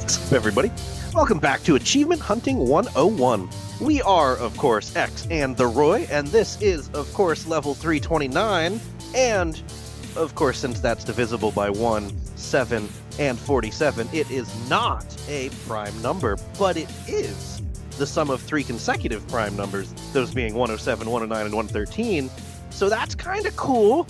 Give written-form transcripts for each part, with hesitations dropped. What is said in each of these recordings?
What's up, everybody? Welcome back to Achievement Hunting 101. We are, of course, Exe and The Roy, and this is, of course, level 329, and, of course, since that's divisible by 1, 7, and 47, it is not a prime number, but it is the sum of 3 consecutive prime numbers, those being 107, 109, and 113, so that's kind of cool.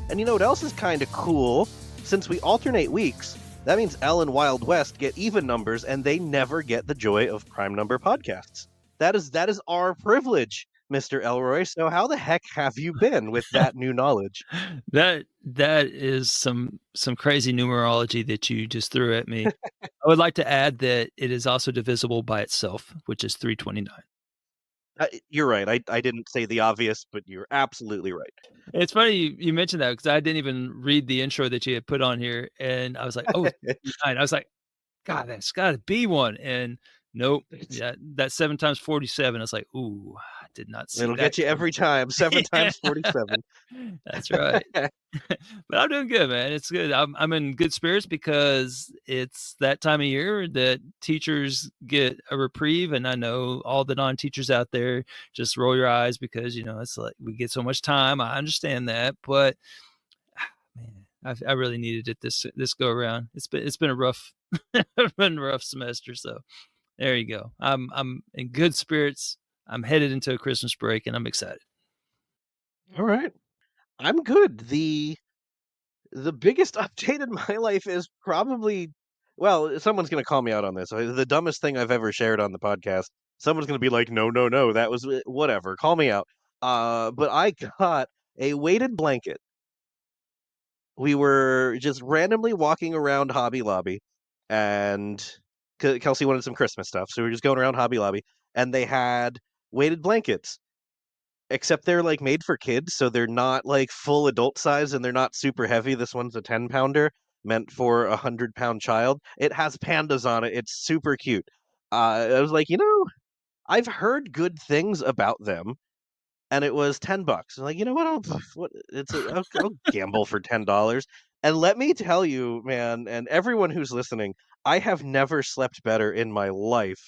And you know what else is kind of cool? Since we alternate weeks, that means Elle and Wild West get even numbers, and they never get the joy of prime number podcasts. That is our privilege, Mr. Elroy. So how the heck have you been with that new knowledge? That is some crazy numerology that you just threw at me. I would like to add that it is also divisible by itself, which is 329. You're right. I didn't say the obvious, but you're absolutely right. It's funny you mentioned that because I didn't even read the intro that you had put on here, and I was like, "Oh, 39." I was like, "God, that's gotta be one." And nope, yeah, that 7 times 47. I was like, "Ooh, I did not see It'll that get you coming." every time. 7 Yeah, times 47. that's right. But I'm doing good, man. It's good. I'm in good spirits because it's that time of year that teachers get a reprieve, and I know all the non-teachers out there just roll your eyes because it's like we get so much time. I understand that, but man, I really needed it this go around. It's been a rough been a rough semester. So there you go. I'm in good spirits. I'm headed into a Christmas break, and I'm excited. All right. I'm good. The biggest update in my life is probably, well, someone's going to call me out on this. The dumbest thing I've ever shared on the podcast. Someone's going to be like, "No, no, no, that was whatever. Call me out." But I got a weighted blanket. We were just randomly walking around Hobby Lobby, and Kelsey wanted some Christmas stuff, so we were just going around Hobby Lobby, and they had weighted blankets. Except they're, like, made for kids, so they're not, like, full adult size, and they're not super heavy. This one's a 10-pounder meant for a 100-pound child. It has pandas on it. It's super cute. I was like, I've heard good things about them, and it was $10. I'm like, "You know what? I'll gamble for $10." And let me tell you, man, and everyone who's listening, I have never slept better in my life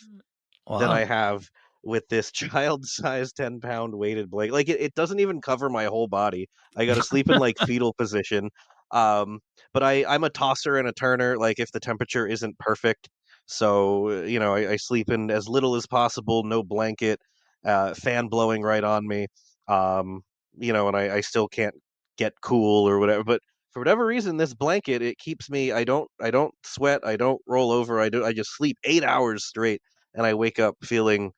than Wow. I have with this child-sized 10-pound weighted blanket. Like, it doesn't even cover my whole body. I gotta sleep in, like, fetal position. Um, but I'm a tosser and a turner, like, if the temperature isn't perfect. So, I sleep in as little as possible, no blanket, fan blowing right on me. Um, and I still can't get cool or whatever, but for whatever reason, this blanket, it keeps me. I don't sweat, I don't roll over, I just sleep 8 hours straight, and I wake up feeling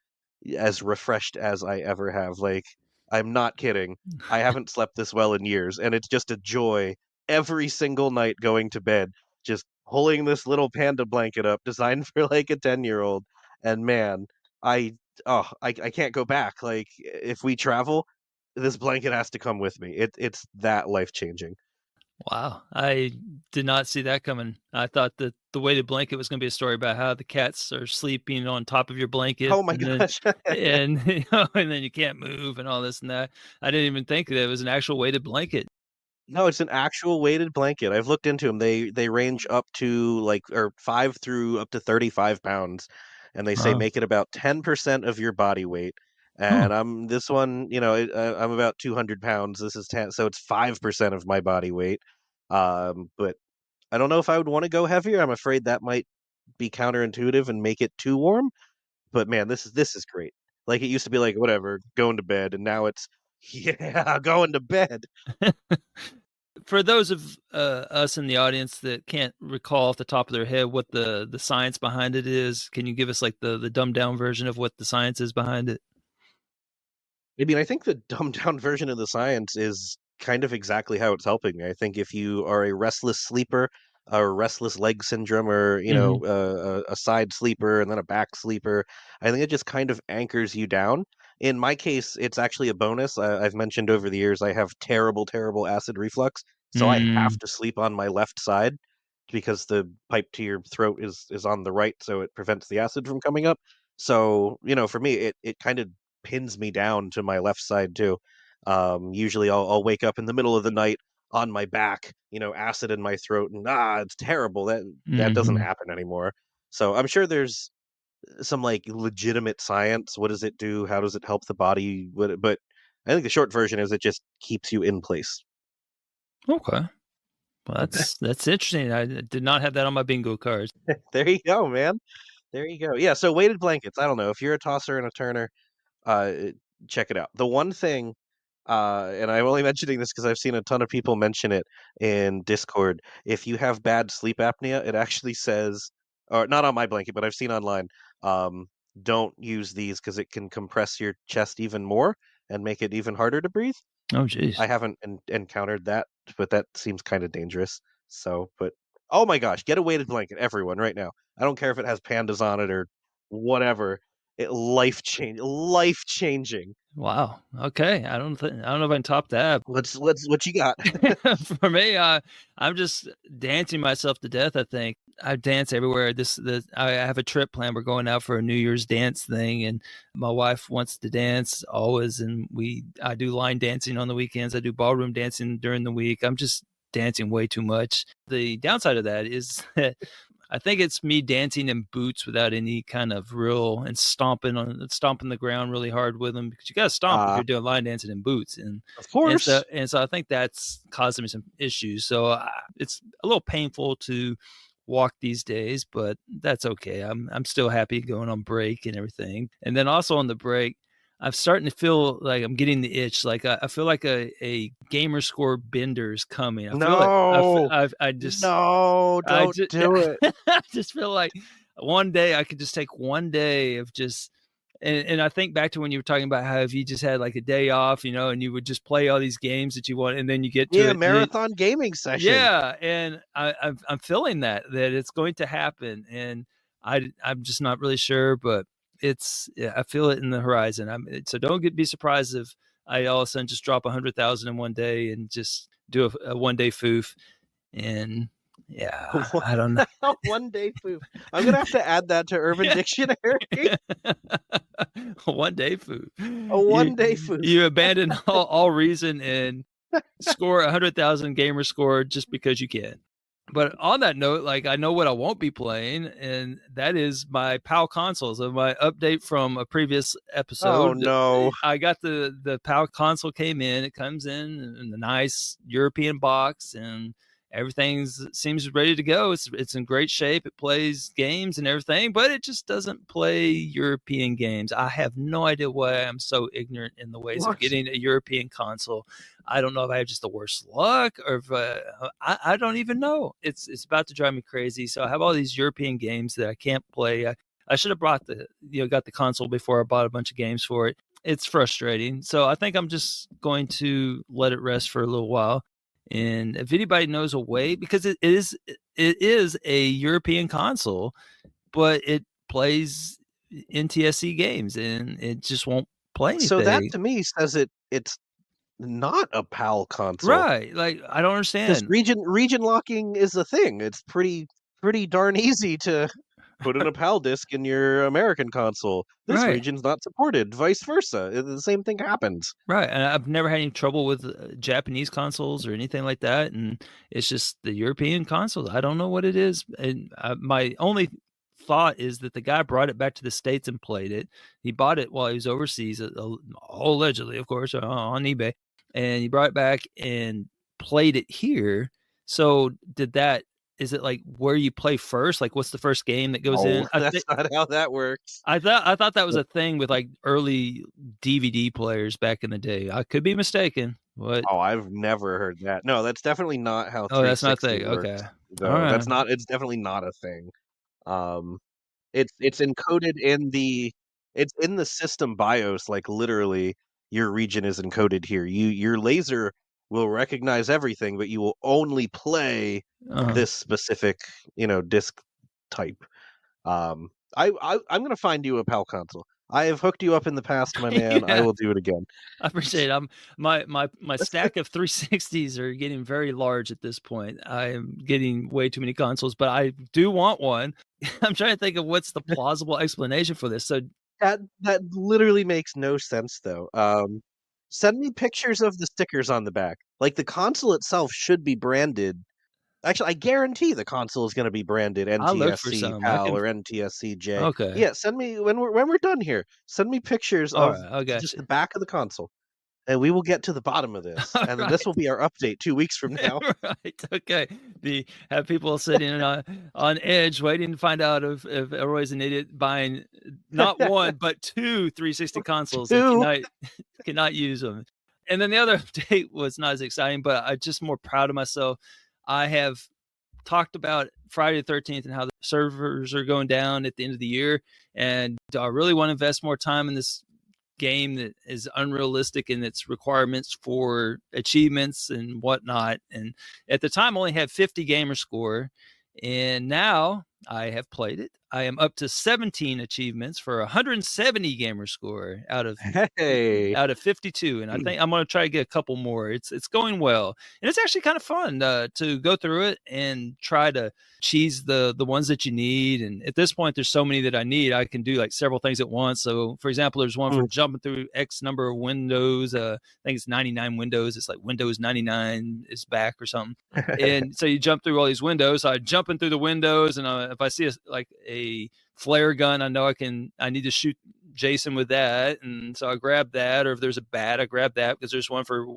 as refreshed as I ever have. Like, I'm not kidding. I haven't slept this well in years, and it's just a joy every single night going to bed, just pulling this little panda blanket up designed for like a 10-year-old. And man, I I can't go back. Like, if we travel, this blanket has to come with me. It's that life-changing. Wow, I did not see that coming. I thought that the weighted blanket was gonna be a story about how the cats are sleeping on top of your blanket, Oh my and then gosh. and, and then you can't move and all this and that. I didn't even think that it was an actual weighted blanket. No, it's an actual weighted blanket. I've looked into them. They range up to, like, or 5 through up to 35 pounds, and they say Wow. make it about 10% of your body weight. Huh. And I'm this one, I'm about 200 pounds. This is 10, so it's 5% of my body weight. But I don't know if I would wanna go heavier. I'm afraid that might be counterintuitive and make it too warm. But man, this is great. Like, it used to be like, "Whatever, going to bed," and now it's, "Yeah, going to bed." For those of, us in the audience that can't recall off the top of their head what the science behind it is, can you give us, like, the dumbed down version of what the science is behind it? I mean, I think the dumbed down version of the science is kind of exactly how it's helping me. I think if you are a restless sleeper, a restless leg syndrome, or Mhm. a side sleeper and then a back sleeper, I think it just kind of anchors you down. In my case, it's actually a bonus. I've mentioned over the years I have terrible, terrible acid reflux, so I have Mm. to sleep on my left side because the pipe to your throat is on the right, so it prevents the acid from coming up. So, for me, it kind of pins me down to my left side too. Usually I'll wake up in the middle of the night on my back, acid in my throat, and it's terrible. That doesn't Mhm. happen anymore. So I'm sure there's some like legitimate science. What does it do? How does it help the body? But I think the short version is it just keeps you in place. Okay. Well, that's interesting. I did not have that on my bingo card. There you go, man. There you go. Yeah, so weighted blankets. I don't know if you're a tosser and a turner. Uh, Check it out. The one thing, and I'm only mentioning this because I've seen a ton of people mention it in Discord. If you have bad sleep apnea, it actually says, or not on my blanket, but I've seen online, um, don't use these because it can compress your chest even more and make it even harder to breathe. Oh, jeez. I haven't encountered that, but that seems kind of dangerous. So, but oh my gosh, get a weighted blanket, everyone, right now. I don't care if it has pandas on it or whatever. Life changing. Wow. Okay. I don't know if I can top that. Let's what you got? For me, I'm just dancing myself to death. I think I dance everywhere. I have a trip planned. We're going out for a New Year's dance thing, and my wife wants to dance always. And I do line dancing on the weekends. I do ballroom dancing during the week. I'm just dancing way too much. The downside of that is that I think it's me dancing in boots without any kind of real and stomping the ground really hard with them because you got to stomp if Uh, you're doing line dancing in boots of and so course. and so I think that's causing me some issues. So it's a little painful to walk these days, but that's okay. I'm still happy going on break and everything. And then also on the break, I'm starting to feel like I'm getting the itch. Like I feel like a gamer score bender is coming. I feel like No. I just No, I don't just do it. I just feel like one day I could just take one day of just and I think back to when you were talking about how if you just had like a day off, and you would just play all these games that you want, and then you get to Yeah, it, and then marathon gaming session. yeah, and I'm feeling that it's going to happen, and I'm just not really sure, but yeah, I feel it in the horizon. So don't be surprised if I all of a sudden just drop 100,000 in one day and just do a 1 day foof, and yeah, One I don't know. one day poof. I'm gonna have to add that to Urban Dictionary. 1 day food. A You one day poof. you abandon all reason and score 100,000 gamer score just because you can. But on that note, like I know what I won't be playing, and that is my PAL console. So my update from a previous Oh episode, no. I got the PAL console came in. It comes in the nice European box, and everything seems ready to go. It's in great shape. It plays games and everything, but it just doesn't play European games. I have no idea why I'm so ignorant in the ways of What? getting a European console. I don't know if I have just the worst luck or if I don't even know. It's about to drive me crazy. So I have all these European games that I can't play. I should have got the console before I bought a bunch of games for it. It's frustrating. So I think I'm just going to let it rest for a little while. And if anybody knows a way, because it is a European console, but it plays NTSC games and it just won't play So that anything. to me says it's not a PAL console Right. Like I don't because understand. region locking is a thing. It's pretty darn easy to put in a PAL disc in your American console. This Right. region's not supported. Vice versa. The same thing happens. Right, and I've never had any trouble with, Japanese consoles or anything like that, and it's just the European consoles. I don't know what it is, and, my only thought is that the guy brought it back to the States and played it. He bought it while he was overseas, allegedly, of course, on eBay, and he brought it back and played it here. So, is it, like, where you play first? Like, what's the first game that goes No, in? that's not how that works. I thought that was a thing with, like, early DVD players back in the day. I could be mistaken, but Oh, I've never heard that. No, that's definitely not how oh, that's not a 360 thing, okay. works, though. Alright. That's not it's definitely not a thing. Um, it's encoded in the system BIOS, like, literally, your region is encoded here. Your laser will recognize everything, but you will only play Uh-huh. this specific, disk type. I'm gonna find you a PAL console. I have hooked you up in the past, my man. I Yeah, will do it again. I appreciate it. My stack of 360s are getting very large at this point. I am getting way too many consoles, but I do want one. I'm trying to think of what's the plausible explanation for this. So That literally makes no sense, though. Send me pictures of the stickers on the back. Like, the console itself should be branded Actually, I guarantee the console is gonna be branded I'll look for NTSC some. I PAL can. or NTSC-J. Okay. Yeah, send me when we're done here, send me pictures All of right. I got just you. the back of the console, and we will get to the bottom of this, All and then this will right. be our update 2 weeks from now. Right. Okay. The have people sitting on edge waiting to find out if Elroy's an idiot buying not one but two 360 consoles and 2. cannot use them. And then the other update was not as exciting, but I just more proud of myself. I have talked about Friday the 13th and how the servers are going down at the end of the year, and do I really want to invest more time in this game that is unrealistic in its requirements for achievements and whatnot. And at the time, I only had 50 gamer score. And now I have played it. I am up to 17 achievements for 170 gamer score Hey. out of 52, and I think I'm going to try to get a couple more. It's going well, and it's actually kind of fun to go through it and try to cheese the ones that you need. And at this point, there's so many that I need. I can do like several things at once. So, for example, there's one for Mm. jumping through X number of windows. I think it's 99 windows. It's like Windows 99 is back or something. And so you jump through all these windows. So I jump in through the windows, and if I see like a flare gun, I know I need to shoot Jason with that, and so I grab that. Or if there's a bat, I grab that because there's one for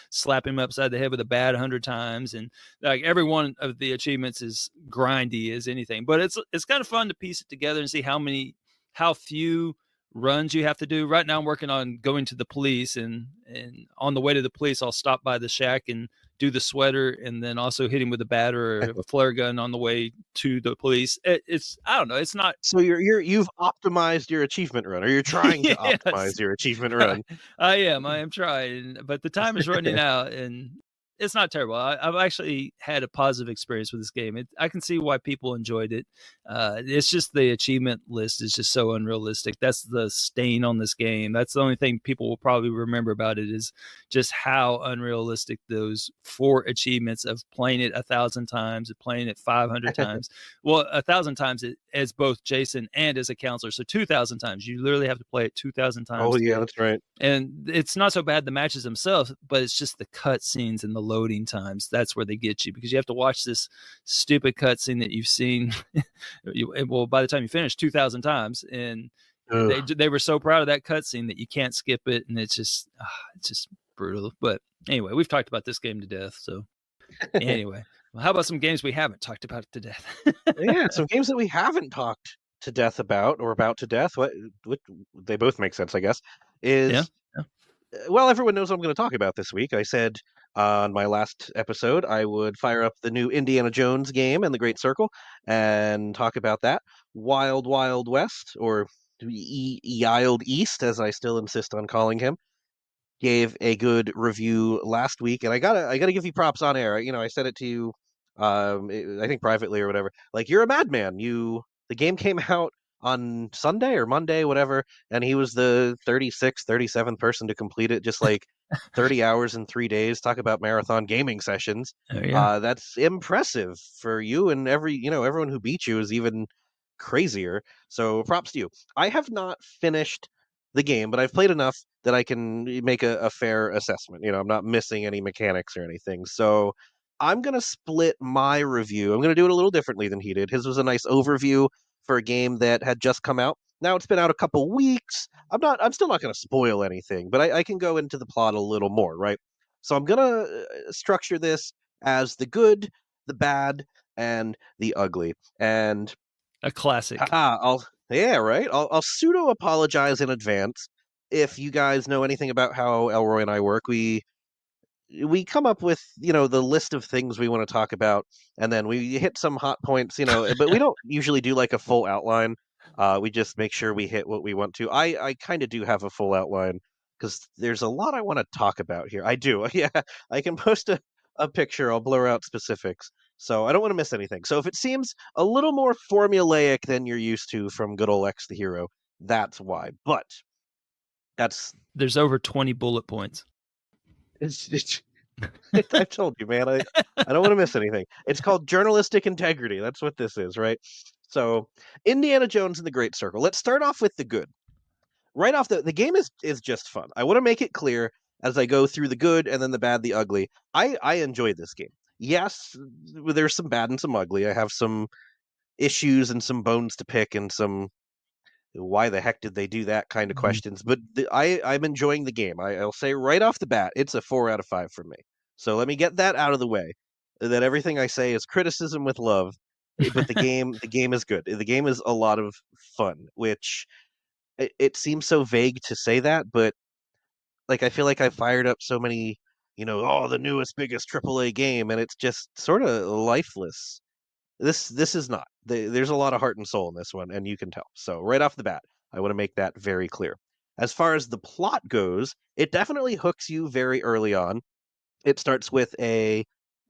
slap him upside the head with a bat 100 times. And like every one of the achievements is grindy as anything, but it's kind of fun to piece it together and see how few runs you have to do. Right now I'm working on going to the police, and on the way to the police I'll stop by the shack and do the sweater, and then also hit him with a bat or a flare gun on the way to the police. It's I don't know. It's not. So you've optimized your achievement run, or you're trying to Yes, optimize your achievement run. I am. I am trying, but the time is running out, and it's not terrible. I've actually had a positive experience with this game. I can see why people enjoyed it. It's just the achievement list is just so unrealistic. That's the stain on this game. That's the only thing people will probably remember about it is just how unrealistic those 4 achievements of playing it 1,000 times, and playing it 500 times. Well, 1,000 times as both Jason and as a counselor. So 2,000 times. You literally have to play it 2,000 Oh, times yeah, that's right. and it's not so bad the matches themselves, but it's just the cut scenes and the loading times. That's where they get you because you have to watch this stupid cut scene that you've seen. Well, by the time you finish 2,000 times, and Ugh. they were so proud of that cut scene that you can't skip it, and it's just brutal. But anyway, we've talked about this game to death. So anyway, well, how about some games we haven't talked about to death? Yeah, some games that we haven't talked to death about or about to death, what they both make sense, I guess, Yeah. is well, everyone knows what I'm gonna talk about this week. I said on my last episode I would fire up the new Indiana Jones game and the Great Circle and talk about that. Wild Wild West, or Yild East, as I still insist on calling him, gave a good review last week, and I gotta give you props on air. I said it to you, I think privately or whatever. Like, you're a madman. The game came out on Sunday or Monday, whatever, and he was the 36th, 37th person to complete it, just like 30 hours in 3 days. Talk about marathon gaming sessions. Oh yeah. That's impressive for you, and everyone who beat you is even crazier. So props to you. I have not finished the game, but I've played enough that I can make a fair assessment. I'm not missing any mechanics or anything. So I'm gonna split my review. I'm gonna do it a little differently than he did. His was a nice overview for a game that had just come out. Now it's been out a couple weeks. I'm still not gonna spoil anything, but I can go into the plot a little more, right? So I'm gonna structure this as the good, the bad, and the ugly. And A classic. yeah, right. I'll pseudo apologize in advance if you guys know anything about how Elroy and I work. We come up with the list of things we want to talk about, and then we hit some hot points, but we don't usually do like a full outline. We just make sure we hit what we want to. I kind of do have a full outline because there's a lot I want to talk about here. I do. Yeah, I can post a picture. I'll blur out specifics, so I don't want to miss anything. So if it seems a little more formulaic than you're used to from good old X the Hero, that's why. But that's There's over 20 bullet points. it's I've told you, man. I don't want to miss anything. It's called journalistic integrity. That's what this is, right? So, Indiana Jones and the Great Circle. Let's start off with the good. Right off the game is just fun. I want to make it clear as I go through the good and then the bad, the ugly. I enjoy this game. yes, there's some bad and some ugly. I have some issues and some bones to pick and some why the heck did they do that kind of Mhm. questions. But I'm enjoying the game. I'll say right off the bat, it's a 4 out of 5 for me. So let me get that out of the way. That everything I say is criticism with love, but the game is good. The game is a lot of fun, which it seems so vague to say that, but like I feel like I fired up so many, oh, the newest, biggest AAA game, and it's just sort of lifeless. This is not. There's a lot of heart and soul in this one, and you can tell. So right off the bat, I want to make that very clear. As far as the plot goes, it definitely hooks you very early on. It starts with a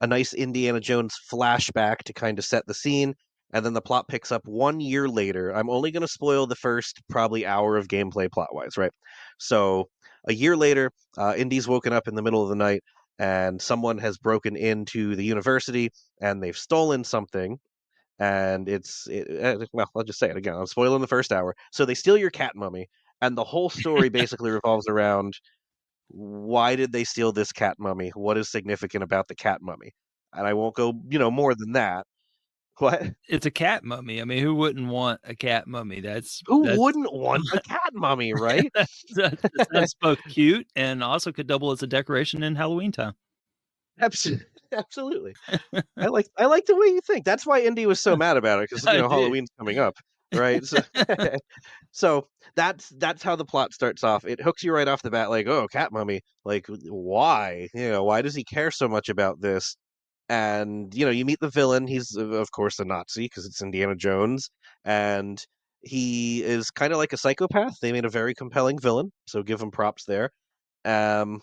nice Indiana Jones flashback to kind of set the scene, and then the plot picks up 1 year later. I'm only going to spoil the first probably hour of gameplay plot wise, right? So a year later, Indy's woken up in the middle of the night, and someone has broken into the university, and they've stolen something. And well, I'll just say it again. I'm spoiling the first hour. So they steal your cat mummy, and the whole story basically revolves around why did they steal this cat mummy? What is significant about the cat mummy? And I won't go, more than that. What? It's a cat mummy. I mean, who wouldn't want a cat mummy? Who That's wouldn't want a cat mummy, right? that sounds both cute and also could double as a decoration in Halloween time. Absolutely. I like the way you think. That's why Indy was so mad about it because I do. Halloween's coming up, right? So, so that's how the plot starts off. It hooks you right off the bat, like, oh, cat mummy, like why? Why does he care so much about this? And you meet the villain. He's of course a Nazi because it's Indiana Jones, and he is kind of like a psychopath. They made a very compelling villain, so give him props there. Um,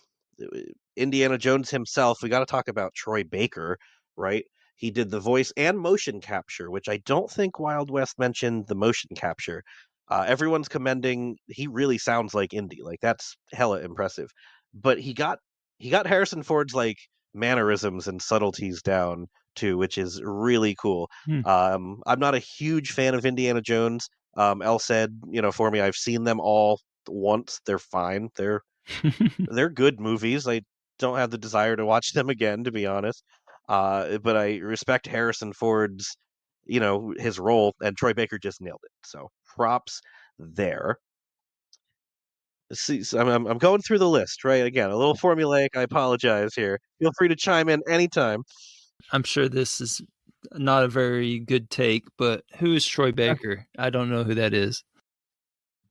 Indiana Jones himself, we got to talk about Troy Baker, right? He did the voice and motion capture, which I don't think Wild West mentioned the motion capture. Everyone's commending he really sounds like Indy, like that's hella impressive. But he got Harrison Ford's like mannerisms and subtleties down too, which is really cool. Hmm. I'm not a huge fan of Indiana Jones. Elle said, for me, I've seen them all once. They're fine. They're good movies. I don't have the desire to watch them again, to be honest. But I respect Harrison Ford's, his role, and Troy Baker just nailed it. So props there. See, so I'm going through the list, right? Again, a little formulaic. I apologize here. Feel free to chime in anytime. I'm sure this is not a very good take, but who is Troy Okay. Baker? I don't know who that is.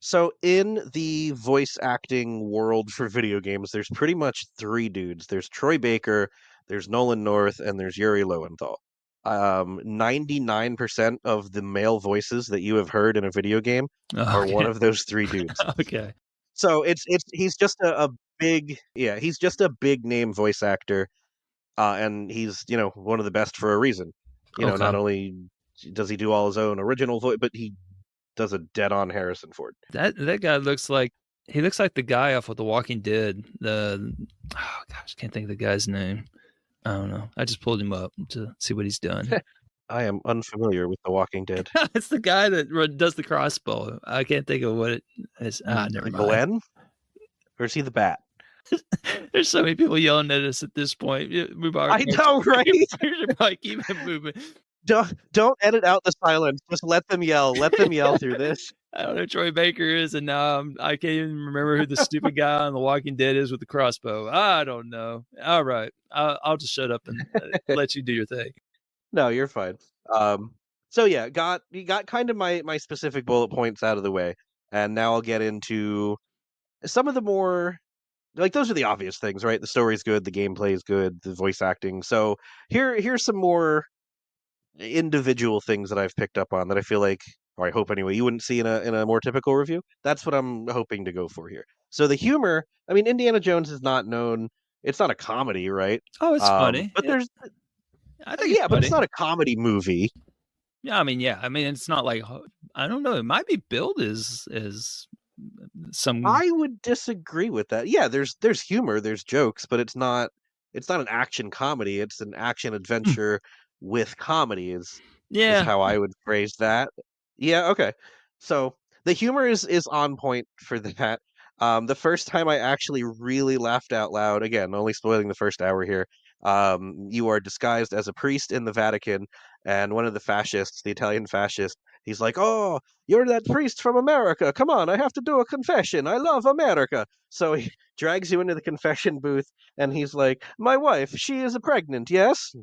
So in the voice acting world for video games, there's pretty much three dudes. There's Troy Baker, there's Nolan North, and there's Yuri Lowenthal. 99% of the male voices that you have heard in a video game are one Okay. of those three dudes. Okay. So he's just a big yeah, he's just a big name voice actor, and he's one of the best for a reason. Okay. Not only does he do all his own original voice, but he does a dead on Harrison Ford. That guy looks like he looks like the guy off of The Walking Dead. The oh gosh, can't think of the guy's name. I don't know. I just pulled him up to see what he's done. I am unfamiliar with The Walking Dead. It's the guy that does the crossbow. I can't think of what it is. Never mind. Glenn? Or is he the bat? There's so many people yelling at us at this point. I know, right? We should probably keep it moving. Don't edit out the silence. Just let them yell. Let them yell through this. I don't know who Troy Baker is, and now I can't even remember who the stupid guy on The Walking Dead is with the crossbow. I don't know. All right, I'll just shut up and let you do your thing. No, you're fine. So yeah, you got kind of my specific bullet points out of the way, and now I'll get into some of the more like those are the obvious things, right? The story's good, the gameplay is good, the voice acting. So here's some more individual things that I've picked up on that I feel like, or I hope anyway, you wouldn't see in a more typical review. That's what I'm hoping to go for here. So the humor, I mean, Indiana Jones is not known. It's not a comedy, right? Oh, it's funny. But there's I think it's yeah, but it's funny. not a comedy movie. Yeah. I mean, it's not like I don't know. It might be billed as some. I would disagree with that. Yeah, there's humor, there's jokes, but it's not an action comedy. It's an action adventure with comedy is Yeah, how I would phrase that. Yeah, okay. So the humor is on point for that. The first time I actually really laughed out loud, again, only spoiling the first hour here. You are disguised as a priest in the Vatican, and one of the fascists, the Italian fascist, he's like, "Oh, you're that priest from America. Come on, I have to do a confession. I love America." So he drags you into the confession booth, and he's like, "My wife, she is pregnant, yes?"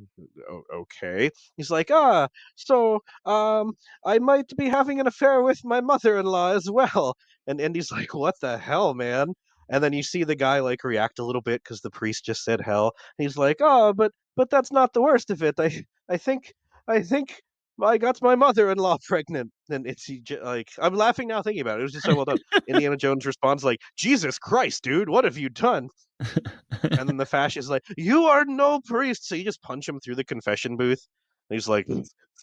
Okay. He's like, "Ah, so I might be having an affair with my mother-in-law as well." And he's like, "What the hell, man?" And then you see the guy like react a little bit because the priest just said hell. He's like, "Oh, but that's not the worst of it. I think I got my mother-in-law pregnant." And like I'm laughing now thinking about it. It was just so well done. Indiana Jones responds like, "Jesus Christ, dude, what have you done?" And then the fascist is like, "You are no priest." So you just punch him through the confession booth. And he's like,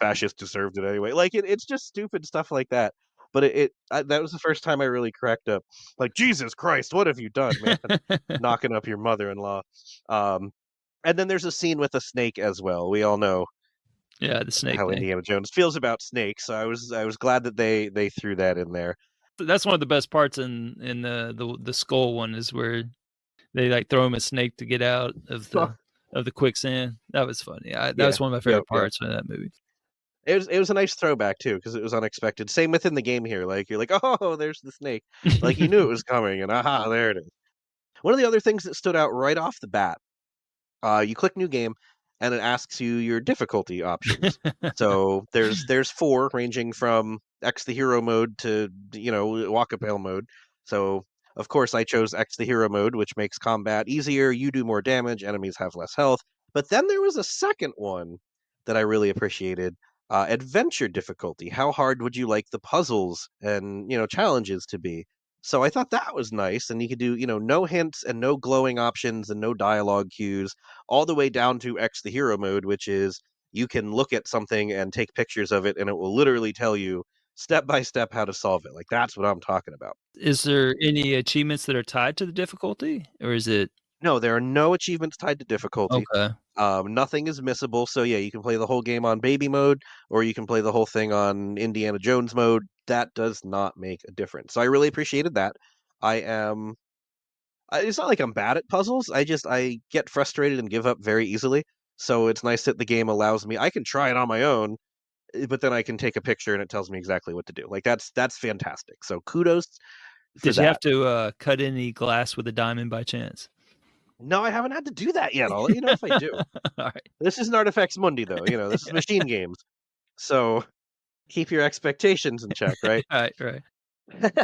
"Fascist deserved it anyway." Like it's just stupid stuff like that. But that was the first time I really cracked up. Like, Jesus Christ, what have you done, man? Knocking up your mother-in-law. Um, and then there's a scene with a snake as well. We all know Yeah, the snake how thing. Indiana Jones feels about snakes, so I was glad that they threw that in there. That's one of the best parts in the skull one is where they, like, throw him a snake to get out of the quicksand. That was funny. That Yeah. was one of my Yep, favorite yep. parts of that movie. It was a nice throwback too, because it was unexpected. Same within the game here, like, you're like, "Oh, there's the snake." Like, you knew it was coming, and, aha, there it is. One of the other things that stood out right off the bat, you click new game, and it asks you your difficulty options. So, there's 4 ranging from X the hero mode to, walk up hill mode. So, of course, I chose X the hero mode, which makes combat easier, you do more damage, enemies have less health. But then there was a second one that I really appreciated, adventure difficulty. How hard would you like the puzzles and, challenges to be? So I thought that was nice, and you could do, no hints and no glowing options and no dialogue cues, all the way down to X the hero mode, which is you can look at something and take pictures of it, and it will literally tell you step by step how to solve it. Like, that's what I'm talking about. Is there any achievements that are tied to the difficulty, or is it No, there are no achievements tied to difficulty. okay? Nothing is missable. So yeah, you can play the whole game on baby mode, or you can play the whole thing on Indiana Jones mode. That does not make a difference. So I really appreciated that. I am it's not like I'm bad at puzzles, I get frustrated and give up very easily, so it's nice that the game allows me I can try it on my own, but then I can take a picture and it tells me exactly what to do, like, that's fantastic, so kudos for Did you have that. to, cut any glass with a diamond by chance? No, I haven't had to do that yet, I'll let you know if I do. Alright. This isn't Artifacts Mundi, though, this is machine games, so keep your expectations in check, right? Right, right.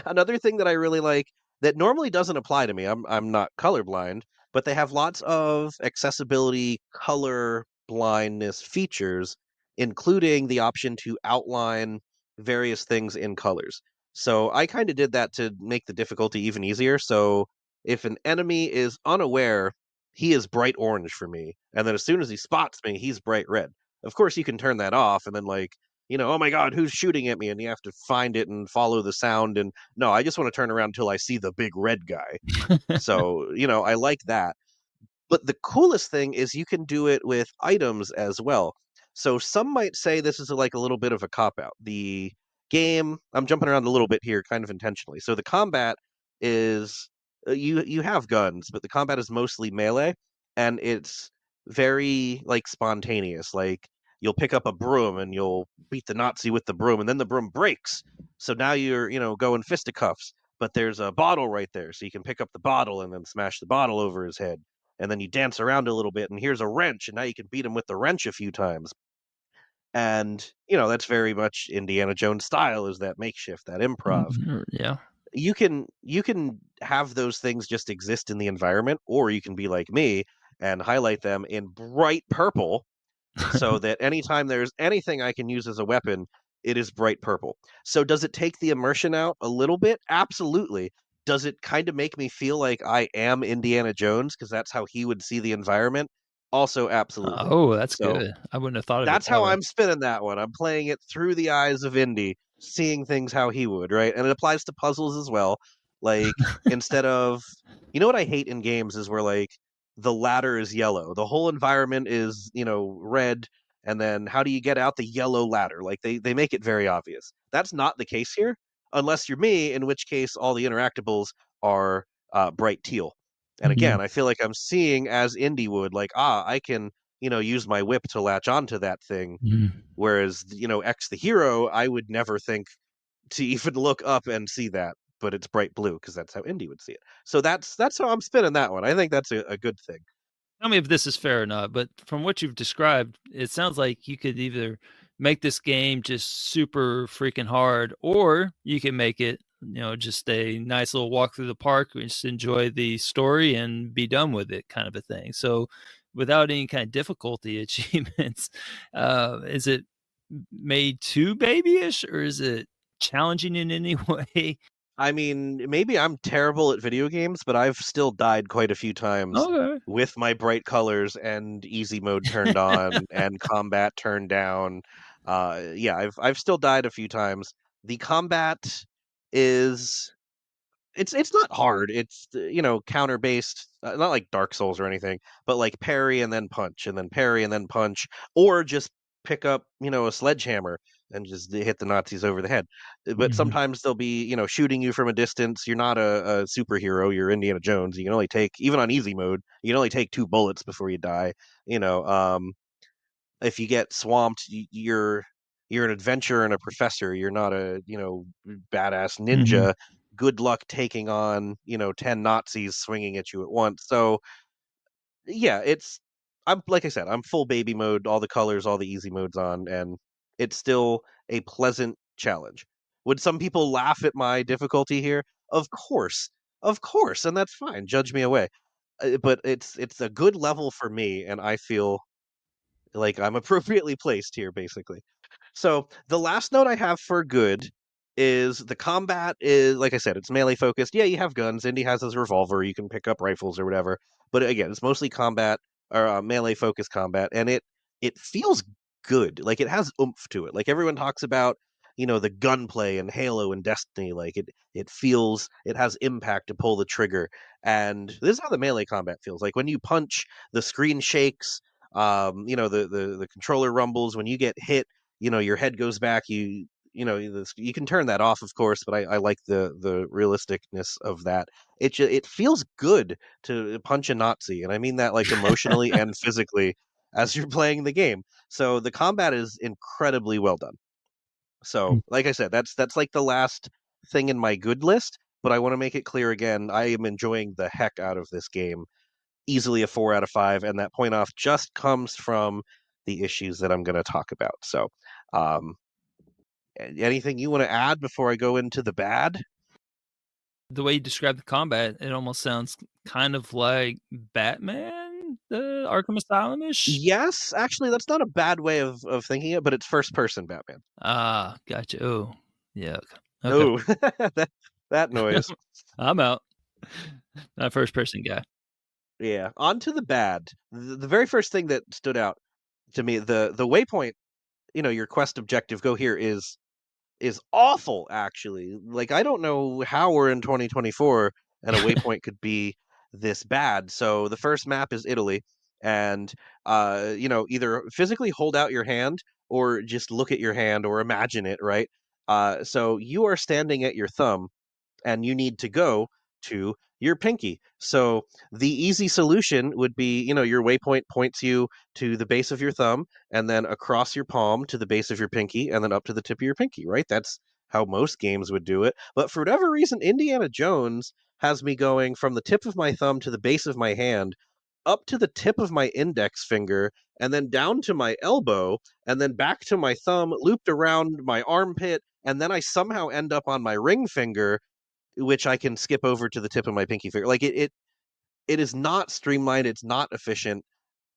Another thing that I really like that normally doesn't apply to me, I'm not colorblind, but they have lots of accessibility color blindness features, including the option to outline various things in colors. So I kind of did that to make the difficulty even easier. So if an enemy is unaware, he is bright orange for me. And then as soon as he spots me, he's bright red. Of course, you can turn that off and then like "Oh my god, who's shooting at me?" And you have to find it and follow the sound, and no, I just wanna turn around until I see the big red guy. So, I like that. But the coolest thing is you can do it with items as well. So some might say this is like a little bit of a cop out. The game, I'm jumping around a little bit here kind of intentionally. So the combat is you have guns, but the combat is mostly melee and it's very like spontaneous. Like you'll pick up a broom and you'll beat the Nazi with the broom and then the broom breaks. So now you're, going fisticuffs, but there's a bottle right there. So you can pick up the bottle and then smash the bottle over his head and then you dance around a little bit and here's a wrench and now you can beat him with the wrench a few times and that's very much Indiana Jones style is that makeshift, that improv. Mhm, yeah. You can have those things just exist in the environment or you can be like me and highlight them in bright purple so that anytime there's anything I can use as a weapon, it is bright purple. So does it take the immersion out a little bit? Absolutely. Does it kind of make me feel like I am Indiana Jones because that's how he would see the environment? Also, absolutely. Oh, that's So good. I wouldn't have thought of it that's that how way. I'm spinning that one. I'm playing it through the eyes of Indy, seeing things how he would, right? And it applies to puzzles as well. Like instead of what I hate in games is where like the ladder is yellow. The whole environment is, red and then how do you get out the yellow ladder? Like they make it very obvious. That's not the case here unless you're me, in which case all the interactables are bright teal. And Mhm. again, I feel like I'm seeing as Indy would, like, I can, use my whip to latch onto that thing. Mhm. Whereas, X the hero, I would never think to even look up and see that, but it's bright blue because that's how Indy would see it. So that's how I'm spinning that one. I think that's a good thing. Tell me if this is fair or not, but from what you've described, it sounds like you could either make this game just super freaking hard, or you can make it, just a nice little walk through the park, and just enjoy the story and be done with it, kind of a thing. So, without any kind of difficulty achievements, is it made too babyish, or is it challenging in any way? I mean, maybe I'm terrible at video games, but I've still died quite a few times Okay. with my bright colors and easy mode turned on and combat turned down. Yeah, I've still died a few times. The combat is it's not hard. It's, counter based, not like Dark Souls or anything, but like parry and then punch and then parry and then punch, or just pick up, a sledgehammer and just hit the Nazis over the head. But Mhm. sometimes they'll be, shooting you from a distance. You're not a superhero. You're Indiana Jones. You can only take, even on easy mode, you can only take 2 bullets before you die. You know, if you get swamped, you're an adventurer and a professor. You're not a, badass Mhm. ninja. Good luck taking on, 10 Nazis swinging at you at once. So, yeah, I'm like I said, I'm full baby mode, all the colors, all the easy modes on, and it's still a pleasant challenge. Would some people laugh at my difficulty here? Of course. Of course, and that's fine. Judge me away. But it's a good level for me, and I feel like I'm appropriately placed here, basically. So the last note I have for good is the combat is like I said, it's melee focused. Yeah, you have guns. Indy has his revolver. You can pick up rifles or whatever. But again, it's mostly combat or melee focused combat, and it feels good. Like it has oomph to it. Like everyone talks about, the gunplay and Halo and Destiny. Like it feels it has impact to pull the trigger. And this is how the melee combat feels. Like when you punch, the screen shakes. The controller rumbles when you get hit, your head goes back. You can turn that off, of course, but I like the realisticness of that. It feels good to punch a Nazi, and I mean that like emotionally and physically as you're playing the game. So the combat is incredibly well done. So, like I said, that's like the last thing in my good list, but I want to make it clear again, I am enjoying the heck out of this game. Easily a 4 out of 5, and that point off just comes from the issues that I'm going to talk about. So, um, anything you want to add before I go into the bad? The way you describe the combat, it almost sounds kind of like Batman, the Arkham Asylum-ish? Yes, actually, that's not a bad way of thinking it, but it's first person Batman. Ah, gotcha. Oh, yuck. Okay. Oh, that noise. I'm out. Not a first person guy. Yeah. On to the bad. The very first thing that stood out to me, the waypoint, your quest objective, go here, is awful, actually. Like, I don't know how we're in 2024 and a waypoint could be this bad. So the first map is Italy, and either physically hold out your hand or just look at your hand or imagine it, right? So you are standing at your thumb and you need to go to your pinky. So the easy solution would be, your waypoint points you to the base of your thumb and then across your palm to the base of your pinky and then up to the tip of your pinky, right? That's how most games would do it. But for whatever reason, Indiana Jones has me going from the tip of my thumb to the base of my hand, up to the tip of my index finger, and then down to my elbow, and then back to my thumb, looped around my armpit, and then I somehow end up on my ring finger, which I can skip over to the tip of my pinky finger. Like it is not streamlined. It's not efficient.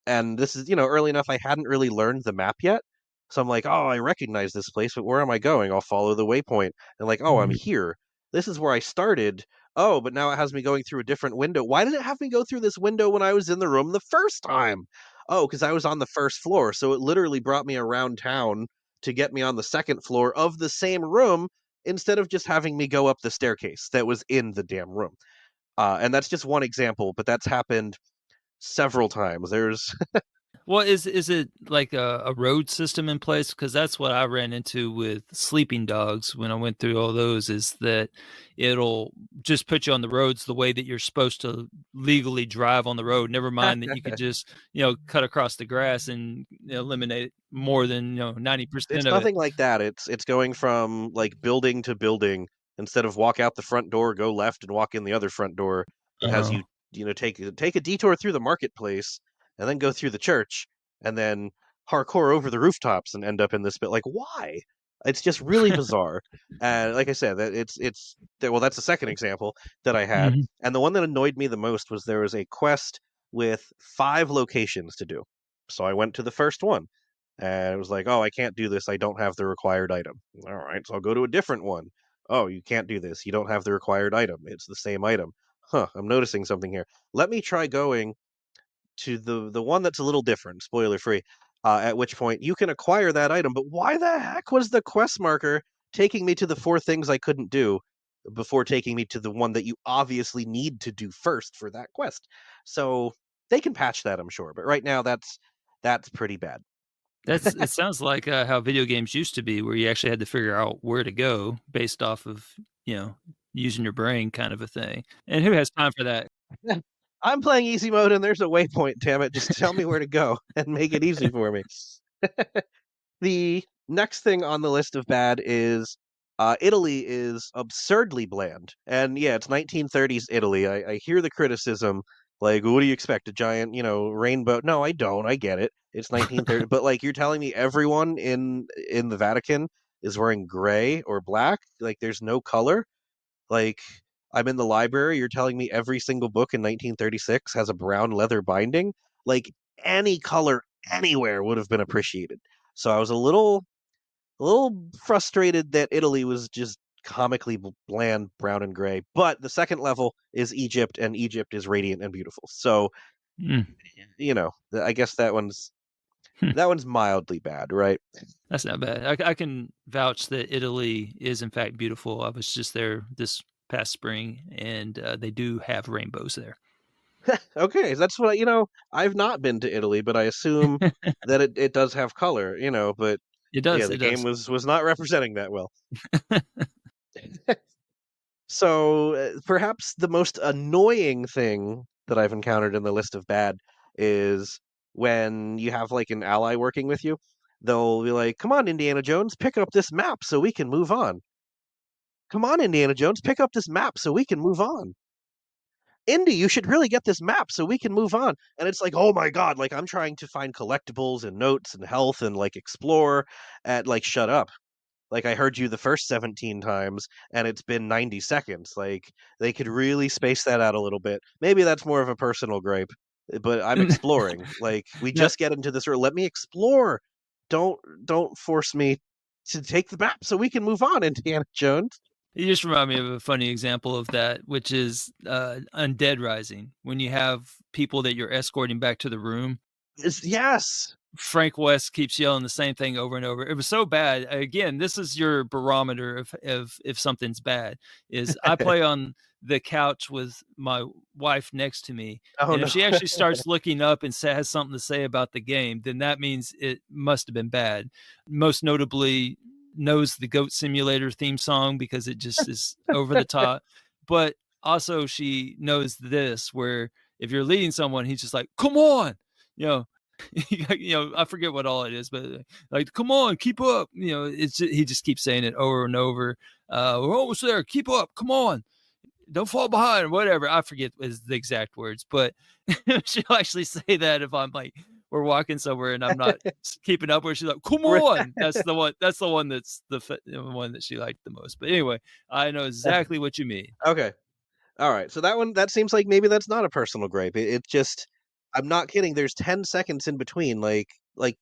And this is, early enough. I hadn't really learned the map yet, so I'm like, oh, I recognize this place, but where am I going? I'll follow the waypoint. And like, oh, I'm Mhm. here. This is where I started. Oh, but now it has me going through a different window. Why did it have me go through this window when I was in the room the first time? Oh, because I was on the first floor. So it literally brought me around town to get me on the second floor of the same room instead of just having me go up the staircase that was in the damn room. And that's just one example, but that's happened several times. There's Well, is it like a road system in place? Because that's what I ran into with sleeping dogs when I went through all those, is that it'll just put you on the roads the way that you're supposed to legally drive on the road. Never mind that you could just, cut across the grass and eliminate more than, 90% It's of it. nothing like that. It's going from, like, building to building. Instead of walk out the front door, go left, and walk in the other front door, it has Oh. you, take a detour through the marketplace, and then go through the church, and then parkour over the rooftops and end up in this bit. Like, why? It's just really bizarre. And like I said, that it's well, that's the second example that I had, Mhm. and the one that annoyed me the most was there was a quest with 5 locations to do. So I went to the first one, and it was like, "Oh, I can't do this. I don't have the required item." All right, so I'll go to a different one. "Oh, you can't do this. You don't have the required item. It's the same item." Huh, I'm noticing something here. Let me try going to the one that's a little different, spoiler free. At which point you can acquire that item, but why the heck was the quest marker taking me to the 4 things I couldn't do before taking me to the one that you obviously need to do first for that quest? So they can patch that, I'm sure, but right now that's pretty bad. It sounds like, how video games used to be, where you actually had to figure out where to go based off of, you know, using your brain kind of a thing, and who has time for that? I'm playing easy mode and there's a waypoint, damn it. Just tell me where to go and make it easy for me. The next thing on the list of bad is Italy is absurdly bland. And yeah, it's 1930s Italy. I hear the criticism, like, what do you expect? A giant, rainbow? No, I don't. I get it. It's 1930, but like you're telling me everyone in the Vatican is wearing gray or black? Like there's no color? Like, I'm in the library, you're telling me every single book in 1936 has a brown leather binding? Like, any color anywhere would have been appreciated. So I was a little frustrated that Italy was just comically bland, brown and gray. But the second level is Egypt, and Egypt is radiant and beautiful. So, Mm. I guess that one's mildly bad, right? That's not bad. I can vouch that Italy is in fact beautiful. I was just there this past spring, and, they do have rainbows there. Okay, that's what I've not been to Italy, but I assume that it does have color, but yeah, the It game does. was not representing that well. So, perhaps the most annoying thing that I've encountered in the list of bad is when you have, like, an ally working with you. They'll be like, "Come on, Indiana Jones, pick up this map so we can move on. Come on, Indiana Jones, pick up this map so we can move on. Indy, you should really get this map so we can move on." And it's like, oh my god, like I'm trying to find collectibles and notes and health and like explore at like shut up. Like I heard you the first 17 times and it's been 90 seconds. Like they could really space that out a little bit. Maybe that's more of a personal gripe, but I'm exploring. Like we No, just get into this room. Let me explore. Don't force me to take the map so we can move on, Indiana Jones. you just remind me of a funny example of that, which is, Undead Rising. When you have people that you're escorting back to the room, Yes. Frank West keeps yelling the same thing over and over. It was so bad. Again, this is your barometer of if something's bad. Is I play on the couch with my wife next to me, Oh and if no. she actually starts looking up and has something to say about the game, then that means it must have been bad. Most notably, knows the Goat Simulator theme song because it just is over the top. But also, she knows this where if you're leading someone, he's just like, "Come on," you know, I forget what all it is, but like, come on, keep up. He just keeps saying it over and over. We're almost there. Keep up. Come on. Don't fall behind or whatever. I forget is the exact words, but she'll actually say that if I'm like, we're walking somewhere and I'm not keeping up where she's like, come on. That's the one. That's the one that's the one that she liked the most. But anyway, I know exactly what you mean. Okay. Alright, so that seems like maybe that's not a personal gripe. It just I'm not kidding, there's 10 seconds in between,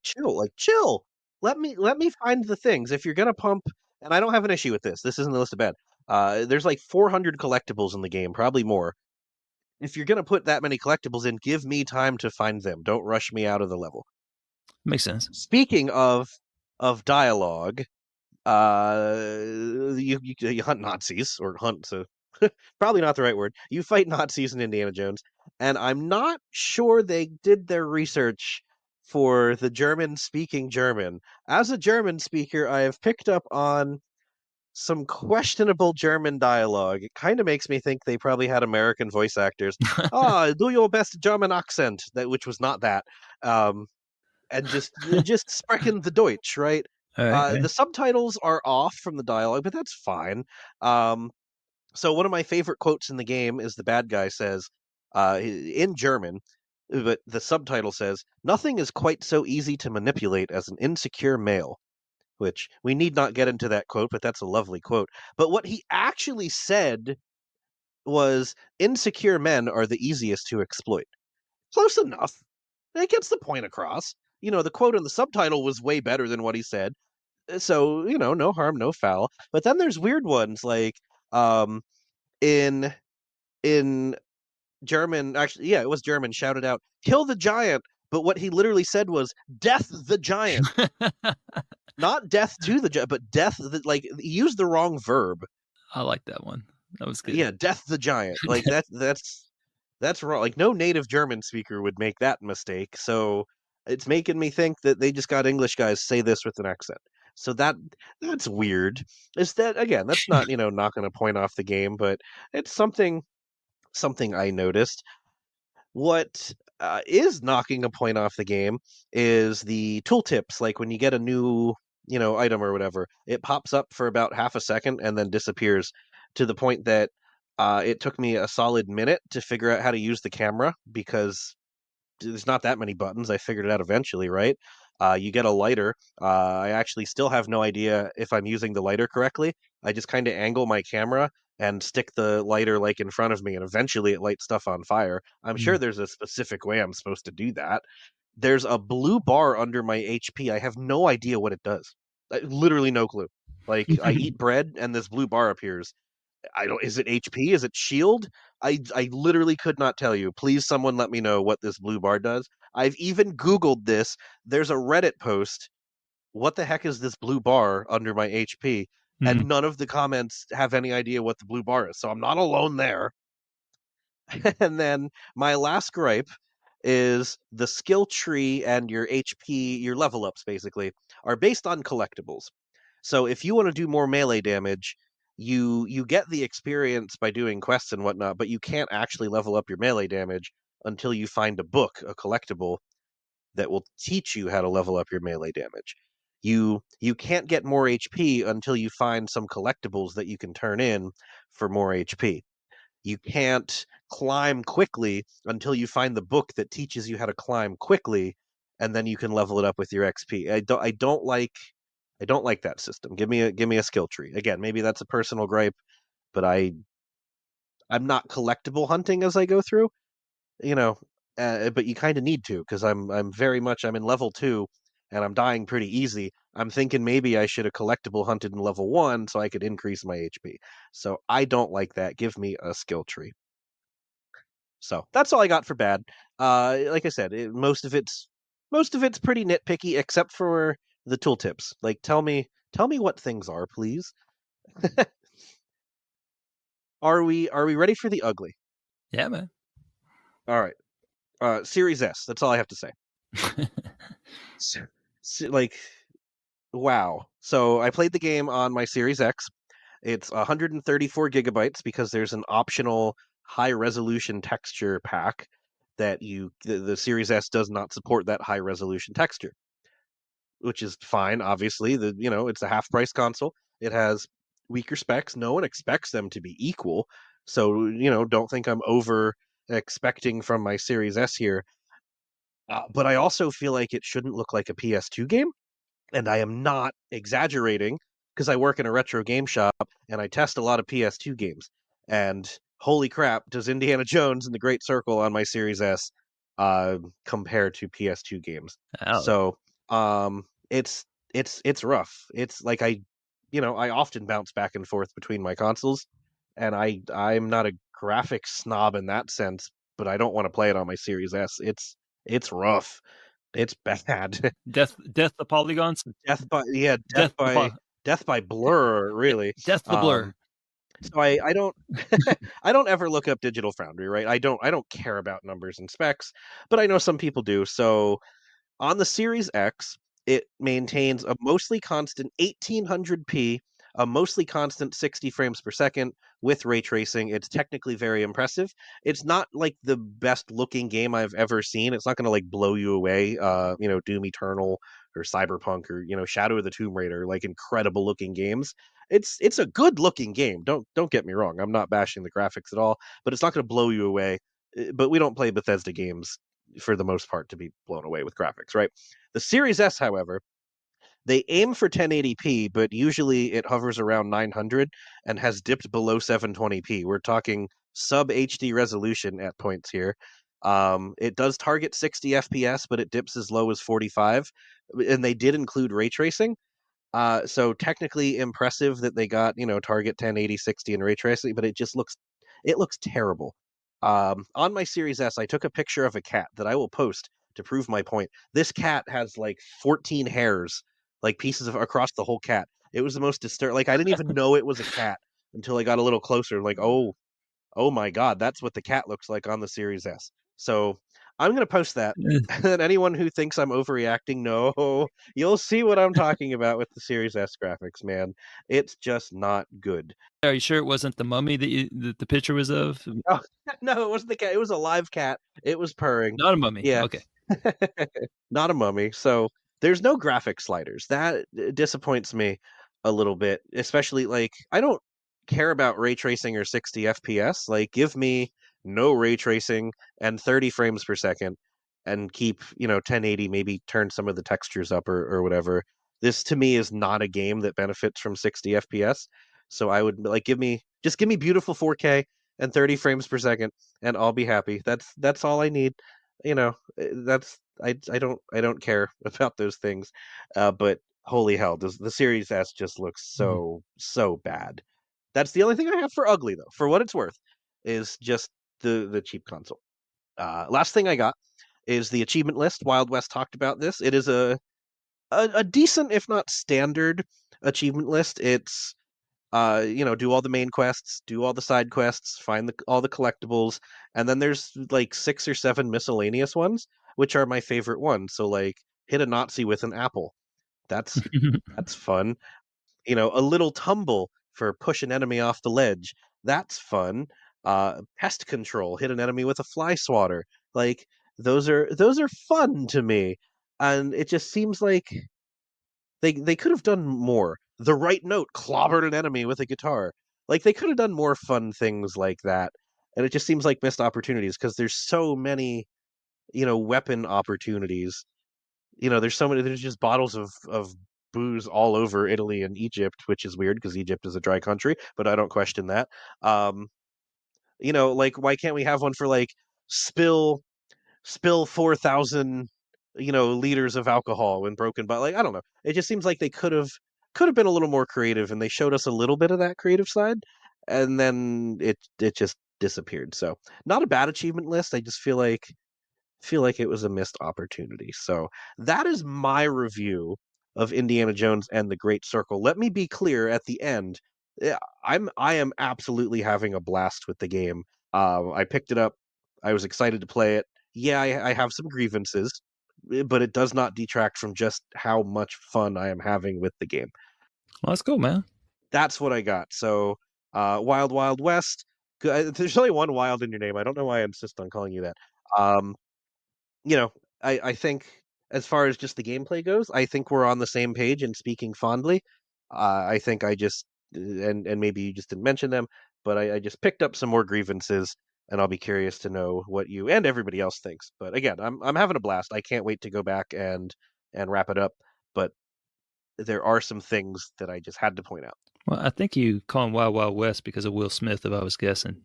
chill. Let me find the things. If you're gonna pump and I don't have an issue with this, this isn't the list of bad. There's like 400 collectibles in the game, probably more. If you're gonna put that many collectibles in, give me time to find them. Don't rush me out of the level. Makes sense. Speaking of dialogue, you hunt Nazis or hunt probably not the right word. You fight Nazis in Indiana Jones, and I'm not sure they did their research for the German speaking German. As a German speaker, I have picked up on some questionable German dialogue. It kind of makes me think they probably had American voice actors. Ah, do your best German accent, that which was not that. Um, and just sprechen the Deutsch, right? All right, all The right. subtitles are off from the dialogue, but that's fine. Um, so one of my favorite quotes in the game is the bad guy says, in German, but the subtitle says, "Nothing is quite so easy to manipulate as an insecure male." Which we need not get into that quote, but that's a lovely quote. But what he actually said was, "Insecure men are the easiest to exploit." Close enough. It gets the point across. The quote in the subtitle was way better than what he said. So, no harm, no foul. But then there's weird ones like um in in German, actually, yeah, it was German, shouted out, "Kill the giant." But what he literally said was, "Death the giant." Not death to the giant, but death, like, he used the wrong verb. I like that one. That was good. Yeah, death the giant. Like, that's wrong. Like, no native German speaker would make that mistake. So it's making me think that they just got English guys say this with an accent. So that's weird. Is that again? That's not not going to point off the game, but it's something I noticed. What is knocking a point off the game is the tooltips. Like when you get a new, item or whatever, it pops up for about half a second and then disappears to the point that it took me a solid minute to figure out how to use the camera because there's not that many buttons. I figured it out eventually, right? You get a lighter. I actually still have no idea if I'm using the lighter correctly. I just kind of angle my camera and stick the lighter like in front of me, and eventually it lights stuff on fire. I'm sure Mm. there's a specific way I'm supposed to do that. There's a blue bar under my HP. I have no idea what it does. Literally no clue. Like I eat bread and this blue bar appears. I don't Is it HP? Is it shield? I literally could not tell you. Please someone let me know what this blue bar does. I've even Googled this. There's a Reddit post. What the heck is this blue bar under my HP? Mm. And none of the comments have any idea what the blue bar is. So I'm not alone there. And then my last gripe is the skill tree and your HP, your level ups basically, are based on collectibles. So if you want to do more melee damage, you get the experience by doing quests and whatnot, but you can't actually level up your melee damage until you find a book, a collectible that will teach you how to level up your melee damage. You can't get more HP until you find some collectibles that you can turn in for more HP. You can't climb quickly until you find the book that teaches you how to climb quickly, and then you can level it up with your XP. I don't like that system. Give me a skill tree. Again, maybe that's a personal gripe, but I'm not collectible hunting as I go through, you know. But you kind of need to because I'm in level 2 and I'm dying pretty easy. I'm thinking maybe I should have collectible hunted in level 1 so I could increase my HP. So I don't like that. Give me a skill tree. So that's all I got for bad. Like I said, most of it's pretty nitpicky, except for the tooltips. Like, tell me what things are, please. Are we ready for the ugly? Yeah, man. All right. Series S. That's all I have to say. S- like, wow. So I played the game on my Series X. It's 134 gigabytes because there's an optional high resolution texture pack that the Series S does not support that high resolution texture, which is fine. Obviously, it's a half price console. It has weaker specs. No one expects them to be equal. So, don't think I'm over expecting from my Series S here. But I also feel like it shouldn't look like a PS2 game. And I am not exaggerating because I work in a retro game shop and I test a lot of PS2 games. And holy crap, does Indiana Jones and the Great Circle on my Series S compare to PS2 games? Oh, So it's rough. It's like I often bounce back and forth between my consoles, and I'm not a graphics snob in that sense, but I don't want to play it on my Series S. It's rough. It's bad. death the polygons, Death by yeah, death the death by blur, really. death the blur. So I don't I don't ever look up Digital Foundry, right? I don't care about numbers and specs, but I know some people do. So On the Series X, it maintains a mostly constant 1800p, a mostly constant 60 frames per second with ray tracing. It's technically very impressive. It's not like the best looking game I've ever seen. It's not going to like blow you away, Doom Eternal or Cyberpunk or, Shadow of the Tomb Raider, like incredible looking games. It's a good looking game. Don't get me wrong. I'm not bashing the graphics at all, but it's not going to blow you away. But we don't play Bethesda games for the most part to be blown away with graphics, right? The Series S, however, they aim for 1080p, but usually it hovers around 900 and has dipped below 720p. We're talking sub HD resolution at points here. It does target 60 FPS, but it dips as low as 45. And they did include ray tracing. So technically impressive that they got, target 1080, 60 and ray tracing, but it looks terrible. On my Series S, I took a picture of a cat that I will post to prove my point. This cat has like 14 hairs, like pieces of across the whole cat. It was the most disturbing. Like I didn't even know it was a cat until I got a little closer. Like, oh my god, that's what the cat looks like on the Series S. So I'm gonna post that. And anyone who thinks I'm overreacting, no, you'll see what I'm talking about with the Series S graphics, man. It's just not good. Are you sure it wasn't the mummy that the picture was of? Oh, no, it wasn't the cat. It was a live cat. It was purring. Not a mummy. Yeah. Okay. Not a mummy. So there's no graphic sliders. That disappoints me a little bit, especially like I don't care about ray tracing or 60 FPS. Like give me no ray tracing and 30 frames per second and keep, 1080, maybe turn some of the textures up or whatever. This to me is not a game that benefits from 60 FPS. So I would like give me beautiful 4K and 30 frames per second and I'll be happy. That's all I need. That's I don't care about those things. But holy hell, does the Series S just looks Mhm. so bad. That's the only thing I have for ugly though. For what it's worth, is just the cheap console. Last thing I got is the achievement list. Wild West talked about this. It is a decent, if not standard, achievement list. It's do all the main quests, do all the side quests, find all the collectibles, and then there's like 6 or 7 miscellaneous ones, which are my favorite ones. So like hit a Nazi with an apple. That's fun. A little tumble for push an enemy off the ledge. That's fun. Pest control, hit an enemy with a fly swatter. Like those are fun to me. And it just seems like they could have done more. The right note clobbered an enemy with a guitar. Like they could have done more fun things like that. And it just seems like missed opportunities because there's so many, weapon opportunities. There's just bottles of booze all over Italy and Egypt, which is weird because Egypt is a dry country, but I don't question that. Um, like why can't we have one for like spill spill 4,000 liters of alcohol when broken by like I don't know. It just seems like they could have been a little more creative and they showed us a little bit of that creative side and then it just disappeared. So, not a bad achievement list. I just feel like it was a missed opportunity. So, that is my review of Indiana Jones and the Great Circle. Let me be clear at the end. I am absolutely having a blast with the game. I picked it up. I was excited to play it. Yeah, I have some grievances, but it does not detract from just how much fun I am having with the game. Well, that's cool, man. That's what I got. So, Wild Wild West. There's only one wild in your name. I don't know why I insist on calling you that. Um, you know, I think as far as just the gameplay goes, I think we're on the same page and speaking fondly. I think I just and maybe you just didn't mention them, but I just picked up some more grievances, and I'll be curious to know what you and everybody else thinks. But again, I'm having a blast. I can't wait to go back and wrap it up. But there are some things that I just had to point out. Well, I think you call him Wild Wild West because of Will Smith, if I was guessing.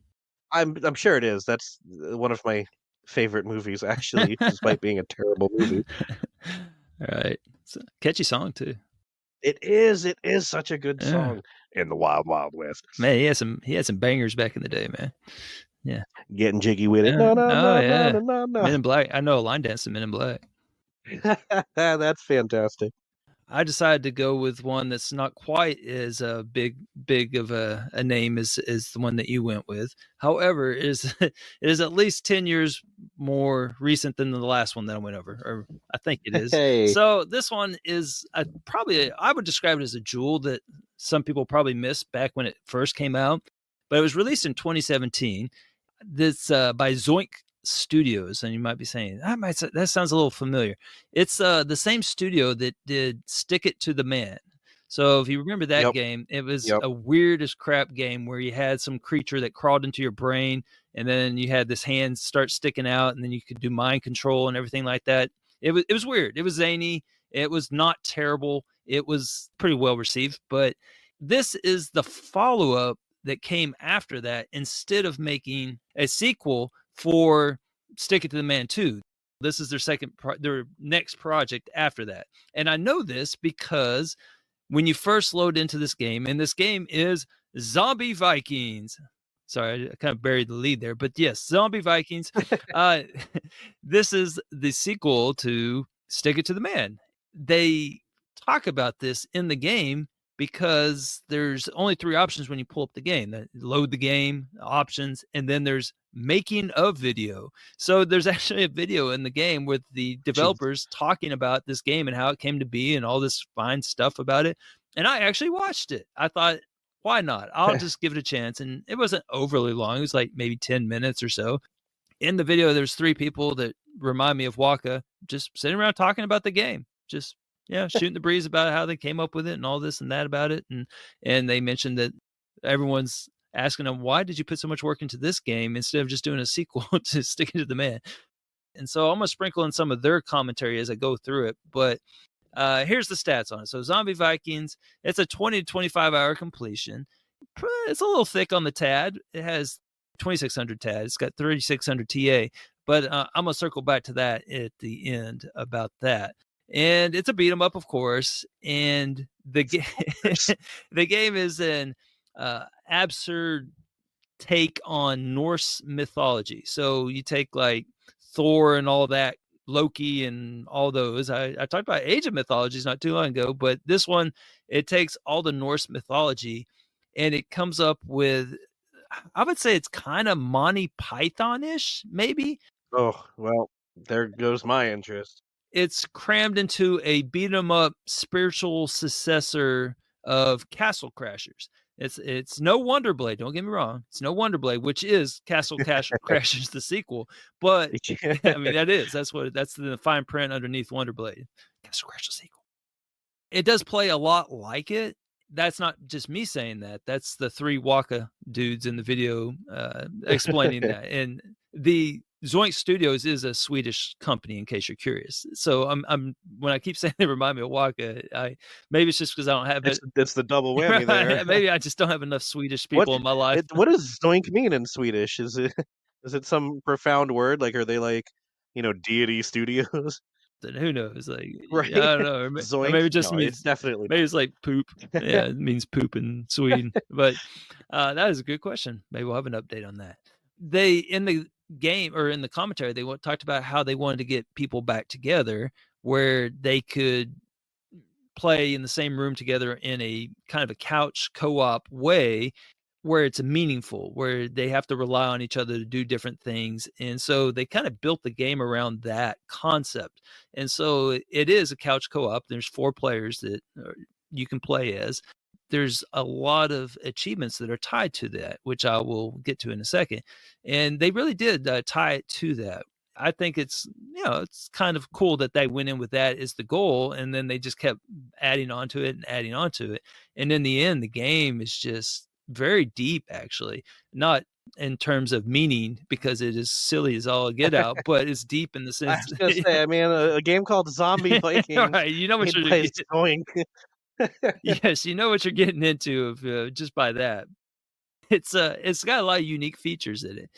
I'm sure it is. That's one of my favorite movies, actually, despite being a terrible movie. All right. It's a catchy song too. It is such a good Yeah. song in the Wild Wild West. Man, he had some bangers back in the day, man. Yeah. Getting jiggy with it. Yeah. No, no, Oh no, no, yeah. no, no, no. Men in Black. I know a line dance to Men in Black. That's fantastic. I decided to go with one that's not quite as big of a name as the one that you went with. However, it is it is at least 10 years more recent than the last one that I went over, or I think it is. Hey, So this one is probably I would describe it as a jewel that some people probably missed back when it first came out, but it was released in 2017. This by Zoink Studios, and you might be saying that sounds a little familiar. It's the same studio that did Stick It to the Man. So if you remember that yep, game, it was yep. a weird as crap game where you had some creature that crawled into your brain, and then you had this hand start sticking out, and then you could do mind control and everything like that. It was weird. It was zany. It was not terrible. It was pretty well received, but this is the follow up that came after that instead of making a sequel for Stick It to the Man 2. This is their next project after that. And I know this because when you first load into this game, and this game is Zombie Vikings. Sorry, I kind of buried the lead there, but yes, Zombie Vikings. Uh, this is the sequel to Stick It to the Man. They talk about this in the game because there's only three options when you pull up the game: load the game, options, and then there's making of video. So there's actually a video in the game with the Jeez. developers talking about this game and how it came to be and all this fine stuff about it. And I actually watched it. I thought, why not? I'll just give it a chance. And it wasn't overly long. It was like maybe 10 minutes or so. In the video, there's three people that remind me of Waka just sitting around talking about the game. Just yeah, shooting the breeze about how they came up with it and all this and that about it. And they mentioned that everyone's asking them, why did you put so much work into this game instead of just doing a sequel to Sticking to the Man? And so I'm gonna sprinkle in some of their commentary as I go through it. But here's the stats on it. So Zombie Vikings, it's a 20 to 25-hour completion. It's a little thick on the TAD. It has 2600 TAD. It's got 3600 TA. But I'm gonna circle back to that at the end about that. And it's a beat 'em up, of course. And Course. the game is an absurd take on Norse mythology. So you take like Thor and all that, Loki and all those. I talked about Age of Mythologies not too long ago, but this one, it takes all the Norse mythology and it comes up with, I would say it's kind of Monty Python ish, maybe. Oh, well, there goes my interest. It's crammed into a beat 'em up spiritual successor of Castle Crashers. It's no Wonder Blade, don't get me wrong. It's no Wonder Blade, which is Crashers the sequel, but I mean that's the fine print underneath Wonder Blade. Castle Crashers sequel. It does play a lot like it. That's not just me saying that. That's the three Waka dudes in the video explaining that. And the Zoink Studios is a Swedish company, in case you're curious. So I'm when I keep saying they remind me of Waka, I maybe it's just because I don't have it. It's the double whammy there. Right, maybe I just don't have enough Swedish people in my life. What does zoink mean in Swedish? Is it is it some profound word? Like, are they like, deity studios? Then who knows? Like, Right? yeah, I don't know, or Zoink? maybe it just No, it's means definitely maybe it's like poop. not. Yeah, it means poop in Sweden. But that is a good question. Maybe we'll have an update on that. They in the game or in the commentary, they talked about how they wanted to get people back together where they could play in the same room together in a kind of a couch co-op way where it's meaningful, where they have to rely on each other to do different things. And so they kind of built the game around that concept. And so it is a couch co-op. There's four players that you can play as. There's a lot of achievements that are tied to that, which I will get to in a second. And they really did tie it to that. I think it's kind of cool that they went in with that as the goal, and then they just kept adding on to it and adding on to it. And in the end, the game is just very deep, actually, not in terms of meaning because it is silly as all get out, but it's deep in the I sense, was gonna say, I mean, a game called Zombie Vikings right? You know what made you're by getting. Zoink. Yes, you know what you're getting into if, just by that. It's got a lot of unique features in it.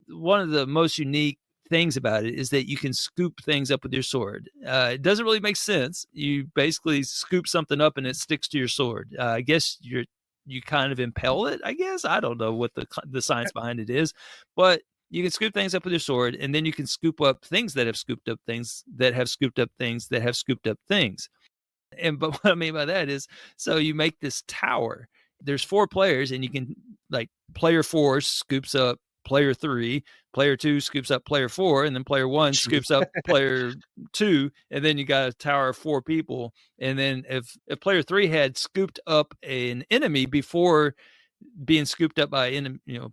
One of the most unique things about it is that you can scoop things up with your sword. It doesn't really make sense. You basically scoop something up and it sticks to your sword. I guess you kind of impale it. I guess I don't know what the science behind it is, but you can scoop things up with your sword, and then you can scoop up things that have scooped up things that have scooped up things that have scooped up things. And but what I mean by that is, so you make this tower. There's 4 players, and you can like player 4 scoops up player 3, player 2 scoops up player 4, and then player 1 Jeez. scoops up player 2, and then you got a tower of 4 people. And then if player 3 had scooped up an enemy before being scooped up by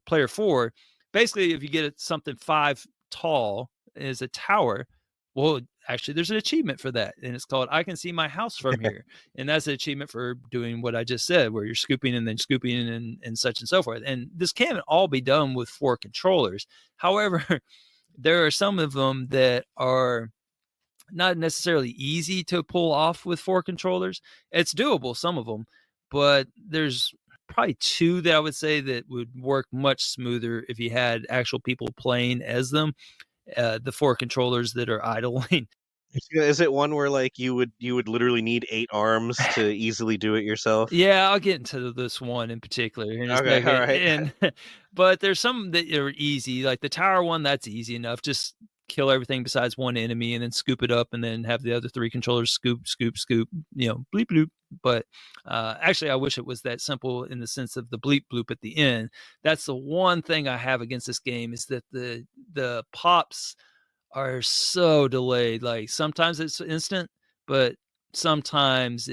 player 4, basically if you get something 5 tall as a tower, well, actually there's an achievement for that, and it's called I can see my house from here. And that's an achievement for doing what I just said, where you're scooping and then scooping and such and so forth. And this can all be done with 4 controllers. However, there are some of them that are not necessarily easy to pull off with 4 controllers. It's doable, some of them, but there's probably 2 that I would say that would work much smoother if you had actual people playing as them. The 4 controllers that are idling. Is it one where, like, you would literally need 8 arms to easily do it yourself? Yeah, I'll get into this one in particular here in a Okay, second. alright. And but there's some that are easy, like the tower one, that's easy enough. Just kill everything besides one enemy and then scoop it up and then have the other 3 controllers scoop, scoop, scoop, bleep bloop. But actually I wish it was that simple in the sense of the bleep bloop at the end. That's the one thing I have against this game, is that the pops are so delayed. Like sometimes it's instant, but sometimes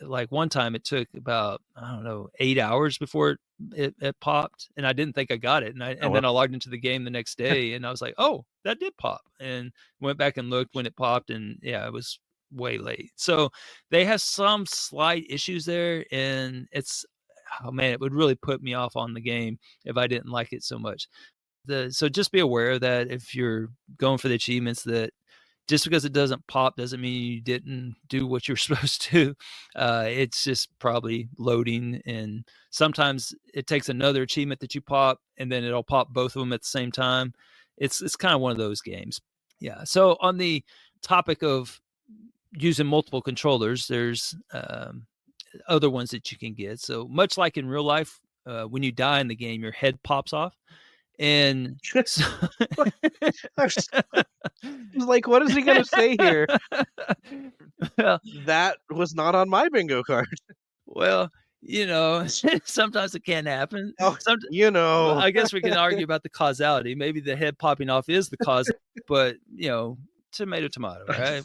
like one time it took about, I don't know, 8 hours before it popped, and I didn't think I got it, and Oh, then well. I logged into the game the next day, and I was like, oh, that did pop, and went back and looked when it popped, and yeah, it was way late. So they have some slight issues there, and it's, oh man, it would really put me off on the game if I didn't like it so much. So just be aware that if you're going for the achievements, that just because it doesn't pop doesn't mean you didn't do what you're supposed to. It's just probably loading, and sometimes it takes another achievement that you pop, and then it'll pop both of them at the same time. It's kind of one of those games. Yeah. So on the topic of using multiple controllers, there's other ones that you can get. So much like in real life, when you die in the game, your head pops off. And so I was like, "What is he gonna say here?" well That was not on my bingo card. well, sometimes it can happen. Oh, Some you Well, know. I guess we can argue about the causality. Maybe the head popping off is the cause, but, tomato, tomato, right?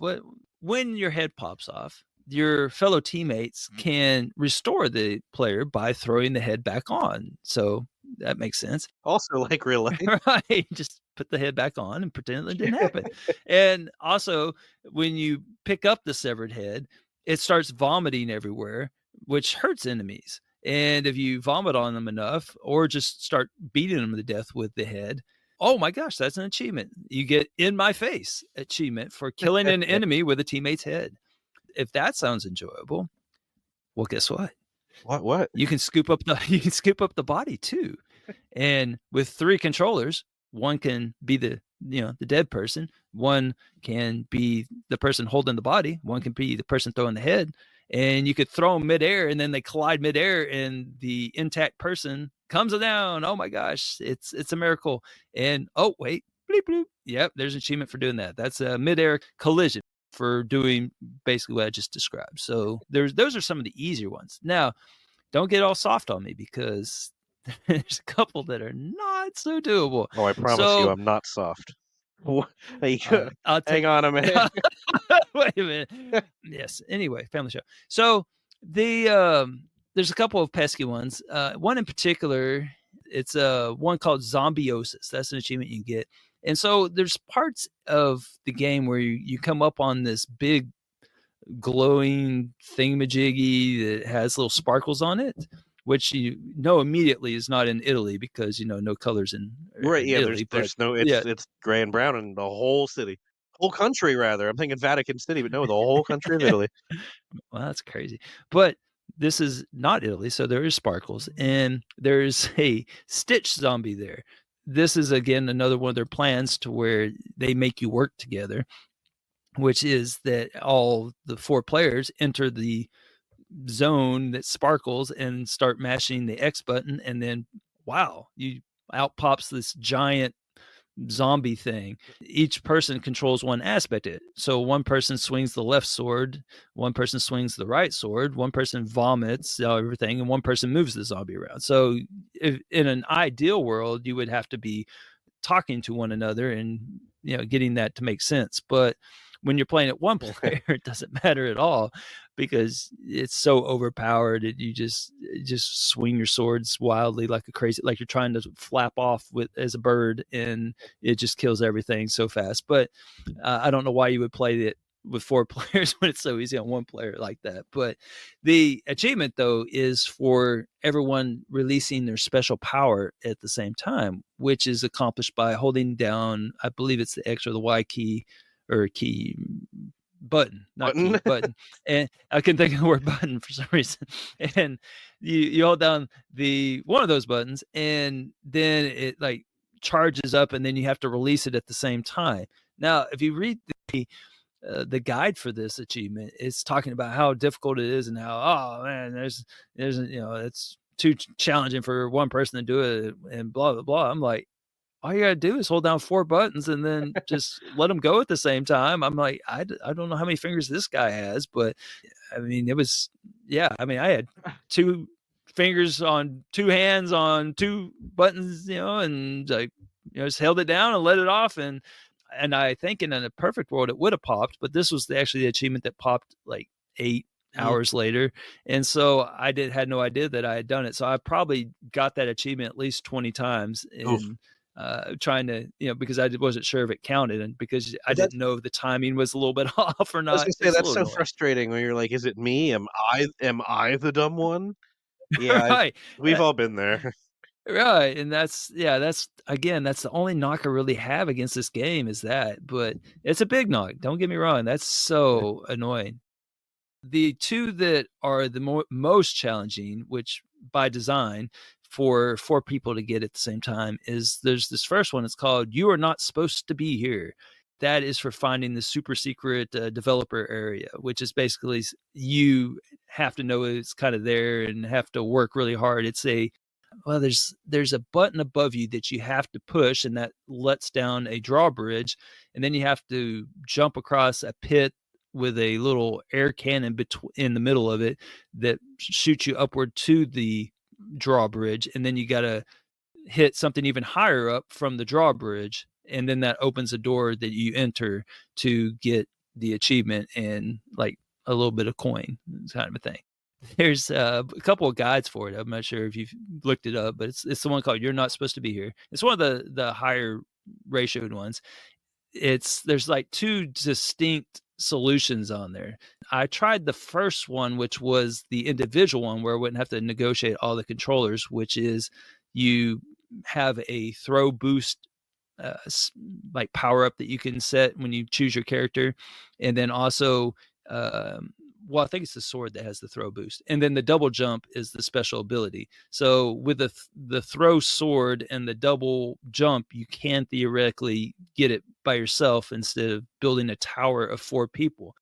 When your head pops off, your fellow teammates can restore the player by throwing the head back on. So that makes sense. Also like real life. Right, just put the head back on and pretend it didn't happen. And also, when you pick up the severed head, it starts vomiting everywhere, which hurts enemies. And if you vomit on them enough, or just start beating them to death with the head, oh my gosh, that's an achievement. You get in my face achievement for killing an enemy with a teammate's head. If that sounds enjoyable, well, guess what? What? You can scoop up the you can scoop up the body too. And with 3 controllers, one can be the dead person, one can be the person holding the body, one can be the person throwing the head, and you could throw them midair, and then they collide midair, and the intact person comes down. Oh my gosh, it's a miracle. And oh wait, bleep bloop. Yep, there's an achievement for doing that. That's a midair collision for doing basically what I just described. So those are some of the easier ones. Now, don't get all soft on me, because there's a couple that are not so doable. Oh, I promise you So, I'm not soft. Wha Hey, I'll tell hang on a minute. wait a minute. Yes, anyway, family show. So, there's a couple of pesky ones. One in particular, it's, one called Zombiosis. That's an achievement you can get. And so there's parts of the game where you come up on this big glowing thingamajiggy that has little sparkles on it, which you know immediately is not in Italy, because no colors Right, in yeah, Italy. But there's no yeah, it's gray and brown in the whole city. Whole country rather, I'm thinking Vatican City, but no, the whole country of Italy. well, that's crazy. But this is not Italy, so there is sparkles, and there's a Stitch zombie there. This is again another one of their plans to where they make you work together, which is that all the 4 players enter the zone that sparkles and start mashing the X button, and then wow, you out pops this giant zombie thing. Each person controls one aspect of it. So one person swings the left sword, one person swings the right sword, one person vomits everything, and one person moves the zombie around. So if, in an ideal world, you would have to be talking to one another and getting that to make sense. But when you're playing at one player, it doesn't matter at all because it's so overpowered that you just swing your swords wildly like a crazy, like you're trying to flap off with as a bird, and it just kills everything so fast. But I don't know why you would play it with 4 players when it's so easy on 1 player like that. But the achievement though is for everyone releasing their special power at the same time, which is accomplished by holding down, I believe it's the X or the Y key, or key, button, not Button. key, button. And I couldn't think of the word button for some reason. And you hold down the one of those buttons, and then it like charges up, and then you have to release it at the same time. Now, if you read the guide for this achievement, it's talking about how difficult it is and how, oh man, there's it's too challenging for one person to do it and blah blah blah. I'm like, all you gotta do is hold down 4 buttons and then just let them go at the same time. I'm like, I don't know how many fingers this guy has, but I mean, it was, yeah. I mean, I had 2 fingers on 2 hands on 2 buttons, and like, just held it down and let it off, and I think in a perfect world it would have popped, but this was actually the achievement that popped like 8 Mm, hours later. And so I had no idea that I had done it. So I probably got that achievement at least 20 times oof. in trying to, because I wasn't sure if it counted, and because I That's didn't know if the timing was a little bit off or I was not. gonna say It's a that's little so annoying. frustrating when you're like, "Is it me? Am I the dumb one?" Yeah, Right. we've all been there. Right, and that's again, that's the only knock I really have against this game is that, but it's a big knock, don't get me wrong, that's so annoying. The 2 that are the most challenging, which by design for 4 people to get at the same time, is there's this first one, it's called "You Are Not Supposed to Be Here." That is for finding the super secret, developer area, which is basically you have to know it's kinda there and have to work really hard. It's a well, there's a button above you that you have to push, and that lets down a drawbridge, and then you have to jump across a pit with a little air cannon in the middle of it that shoots you upward to the drawbridge, and then you got to hit something even higher up from the drawbridge, and then that opens a door that you enter to get the achievement and like a little bit of coin, kind of a thing. There's a couple of guides for it. I'm not sure if you've looked it up, but it's the one called "You're Not Supposed to Be Here." It's one of the higher ratioed ones. There's like 2 distinct solutions on there. I tried the first one, which was the individual one where I wouldn't have to negotiate all the controllers, which is you have a throw boost, like power up that you can set when you choose your character, and then also, well, I think it's the sword that has the throw boost, and then the double jump is the special ability. So with the throw sword and the double jump, you can theoretically get it by yourself instead of building a tower of 4 people.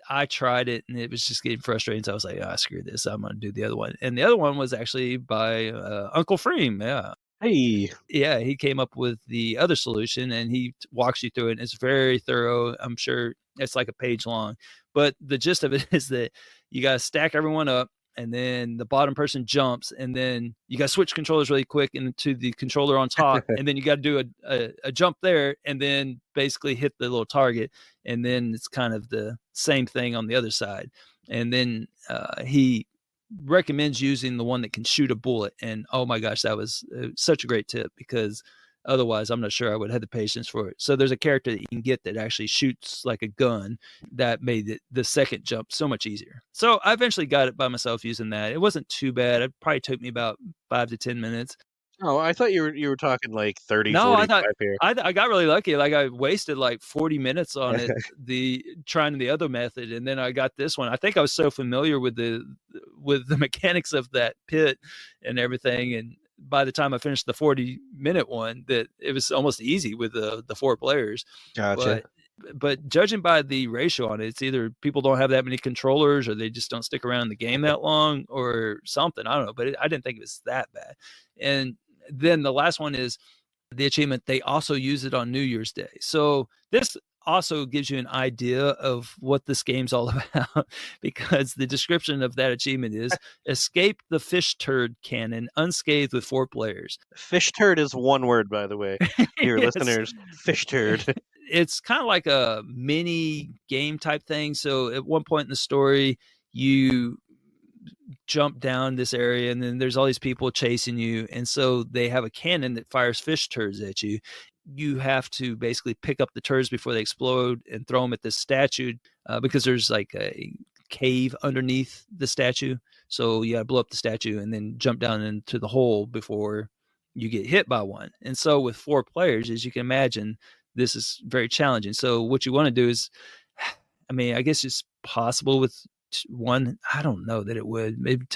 I tried it and it was just getting frustrating. So I was like, ah, screw this. I'm going to do the other one. And the other one was actually by Uncle Freem. Yeah. Hey. Yeah, he came up with the other solution and he walks you through it. And it's very thorough. I'm sure it's like a page long. But the gist of it is that you got to stack everyone up, and then the bottom person jumps, and then you got to switch controllers really quick into the controller on top, and then you got to do a jump there, and then basically hit the little target, and then it's kind of the same thing on the other side. And then he recommends using the one that can shoot a bullet. And oh my gosh, that was such a great tip, because otherwise I'm not sure I would have the patience for it. So there's a character that you can get that actually shoots like a gun that made the second jump so much easier. So I eventually got it by myself using that. It wasn't too bad. It probably took me about 5 to 10 minutes. Oh, I thought you were talking like 30, No, I thought 45 here. I got really lucky. Like I wasted like 40 minutes on it, trying the other method, and then I got this one. I think I was so familiar with the mechanics of that pit and everything, and by the time I finished the 40-minute one, that it was almost easy with the 4 players. Gotcha. But judging by the ratio on it, it's either people don't have that many controllers, or they just don't stick around in the game that long, or something. I don't know, but I didn't think it was that bad. And then the last one is the achievement, they also use it on New Year's Day. So this also gives you an idea of what this game's all about because the description of that achievement is escape the fish turd cannon unscathed with 4 players. Fish turd is one word, by the way, dear It's listeners. Fish turd. it's kind of like a mini game type thing. So at one point in the story, you jump down this area and then there's all these people chasing you, and so they have a cannon that fires fish turds at you. You have to basically pick up the turds before they explode and throw them at this statue, because there's like a cave underneath the statue, so you gotta blow up the statue and then jump down into the hole before you get hit by one. And so with 4 players, as you can imagine, this is very challenging. So what you want to do is, I mean, I guess it's possible with one. I don't know that it would. Maybe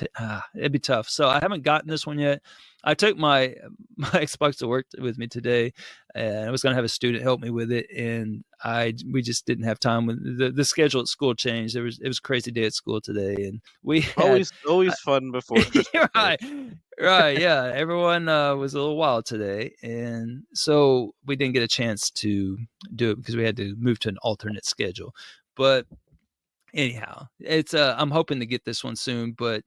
it'd be tough. So I haven't gotten this one yet. I took my my Xbox to work with me today, and I was going to have a student help me with it, and we just didn't have time. When the schedule at school changed, it was a crazy day at school today, and we had Always fun before Christmas break. right, right, yeah. Everyone was a little wild today, and so we didn't get a chance to do it because we had to move to an alternate schedule. But anyhow, it's I'm hoping to get this one soon, but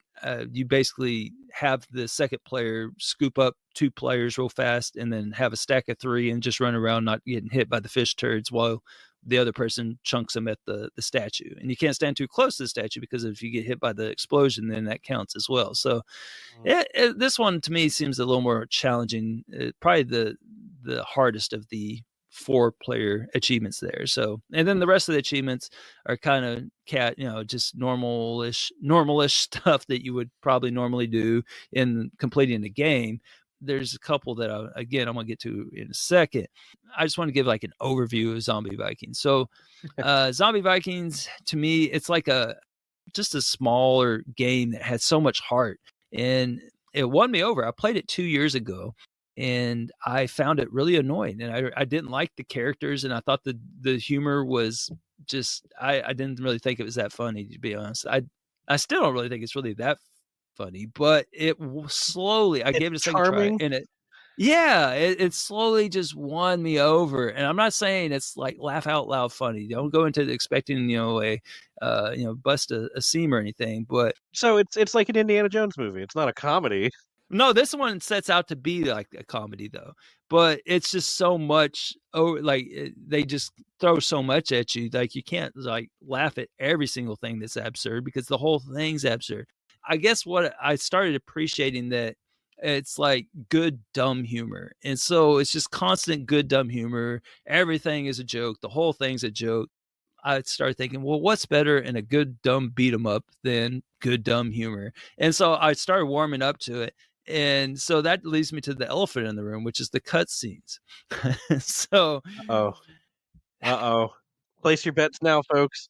you basically have the second player scoop up 2 players real fast and then have a stack of 3 and just run around not getting hit by the fish turds while the other person chunks them at the statue. And you can't stand too close to the statue because if you get hit by the explosion, then that counts as well. So Mm. this one to me seems a little more challenging, probably the hardest of the 4 player achievements there. So, and then the rest of the achievements are kind of just normalish stuff that you would probably normally do in completing the game. There's a couple that I'm gonna get to in a second. I just want to give like an overview of Zombie Vikings. So, Zombie Vikings to me, it's like just a smaller game that had so much heart, and it won me over. I played it 2 years ago, and I found it really annoying, and I didn't like the characters, and I thought the humor was just I didn't really think it was that funny, to be honest. I still don't really think it's really that funny, but slowly I It's gave it a second try, charming. and it slowly just won me over. And I'm not saying it's like laugh out loud funny. Don't go into expecting bust a seam or anything, but So it's like an Indiana Jones movie. It's not a comedy. no, this one sets out to be like a comedy though, but it's just so much. Oh, like they just throw so much at you, like you can't like laugh at every single thing that's absurd because the whole thing's absurd. I guess what I started appreciating that it's like good dumb humor, and so it's just constant good dumb humor. Everything is a joke. The whole thing's a joke. I started thinking, well, what's better in a good dumb beat 'em up than good dumb humor? And so I started warming up to it. And so that leads me to the elephant in the room, which is the cutscenes. So Oh, uh-oh. Place your bets now, folks.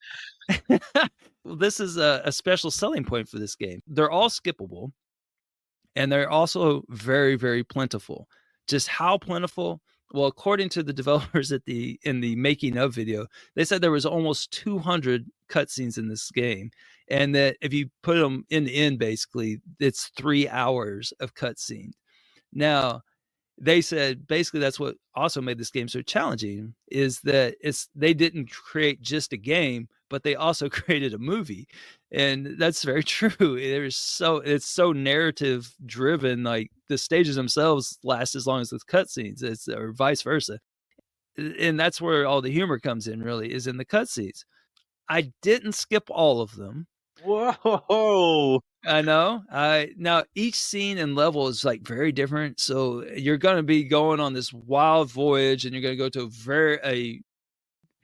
well, this is a special selling point for this game. They're all skippable, and they're also very, very plentiful. Just how plentiful? Well, according to the developers in the making of video, they said there was almost 200 cutscenes in this game, and that if you put them in the end, basically, it's 3 hours of cutscene. Now, they said basically that's what also made this game so challenging is that they didn't create just a game, but they also created a movie. And that's very true. It's so narrative driven, like the stages themselves last as long as the cutscenes, it's or vice versa. And that's where all the humor comes in, really, is in the cutscenes. I didn't skip all of them. Whoa. I know. I now each scene and level is like very different. So you're gonna be going on this wild voyage and you're gonna go to a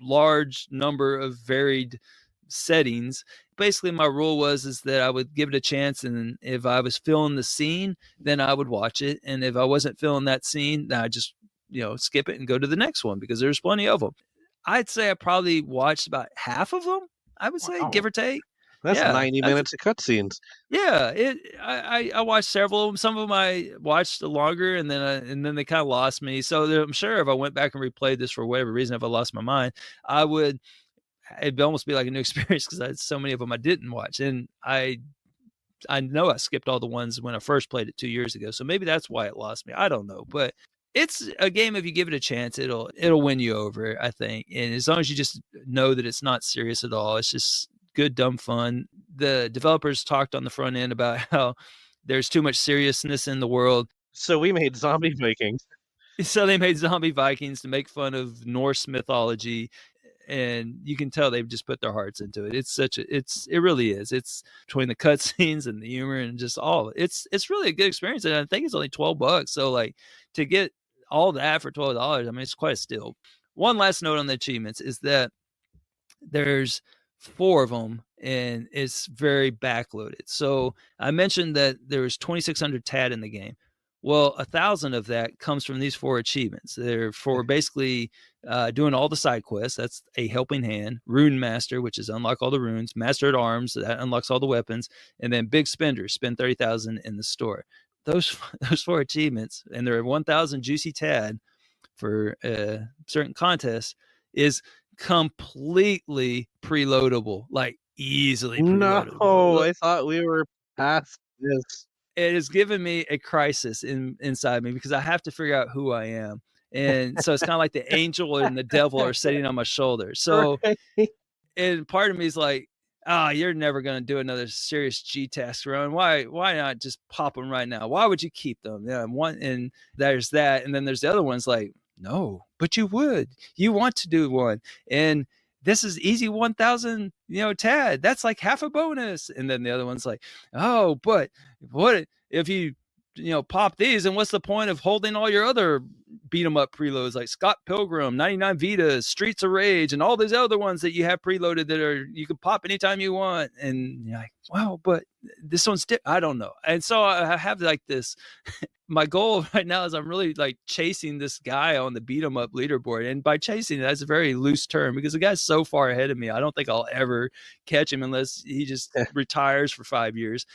large number of varied settings. Basically, my rule was is that I would give it a chance, and if I was feeling the scene, then I would watch it. And if I wasn't feeling that scene, then I just skip it and go to the next one because there's plenty of them. I'd say I probably watched about half of them. I would say, Wow. give or take. That's Yeah, 90 that's minutes of cutscenes. yeah, I watched several of them. Some of them I watched longer, and then they kinda lost me. So, I'm sure if I went back and replayed this for whatever reason, if I lost my mind, I would it'd almost be like a new experience because I had so many of them I didn't watch, and I know I skipped all the ones when I first played it 2 years ago, so maybe that's why it lost me. I don't know, but It's a game, if you give it a chance, it'll win you over, I think, and as long as you just know that it's not serious at all, it's just good, dumb fun. The developers talked on the front end about how there's too much seriousness in the world, So we made zombie Vikings. so they made zombie Vikings to make fun of Norse mythology, and you can tell they've just put their hearts into it. It really is. It's between the cutscenes and the humor and just all. It's really a good experience, and I think it's only $12. So like to get all that for $12, I mean it's quite a steal. One last note on the achievements is that there's 4 of them, and it's very backloaded. So I mentioned that there's 2,600 TAD in the game. Well, 1,000 of that comes from these 4 achievements. They're for basically doing all the side quests. That's a helping hand. Rune Master, which is unlock all the runes. Master at Arms, that unlocks all the weapons. And then Big Spender, spend 30,000 in the store. Those those 4 achievements, and there are 1,000 juicy TAD for certain contests, is completely preloadable, like easily No, preloadable. I thought we were past this. It has given me a crisis inside me because I have to figure out who I am. And so it's kind of like the angel and the devil are sitting on my shoulder. So Right. and part of me is like, "Ah, you're never gonna do another serious G task run. Why not just pop them right now? Why would you keep them?" Yeah, one and there's that, and then there's the other ones like, "No, but you would. You want to do one." And this is easy 1,000, TAD. That's like half a bonus. And then the other one's like, "Oh, but what if you pop these, and what's the point of holding all your other beat 'em up preloads like Scott Pilgrim, 99 Vitas, Streets of Rage, and all these other ones that you have preloaded that are you can pop anytime you want?" And you're like, "Wow, but this one's I don't know." And so I have like this. My goal right now is I'm really like chasing this guy on the beat 'em up leaderboard, and by chasing that's a very loose term because the guy's so far ahead of me. I don't think I'll ever catch him unless he just retires for 5 years.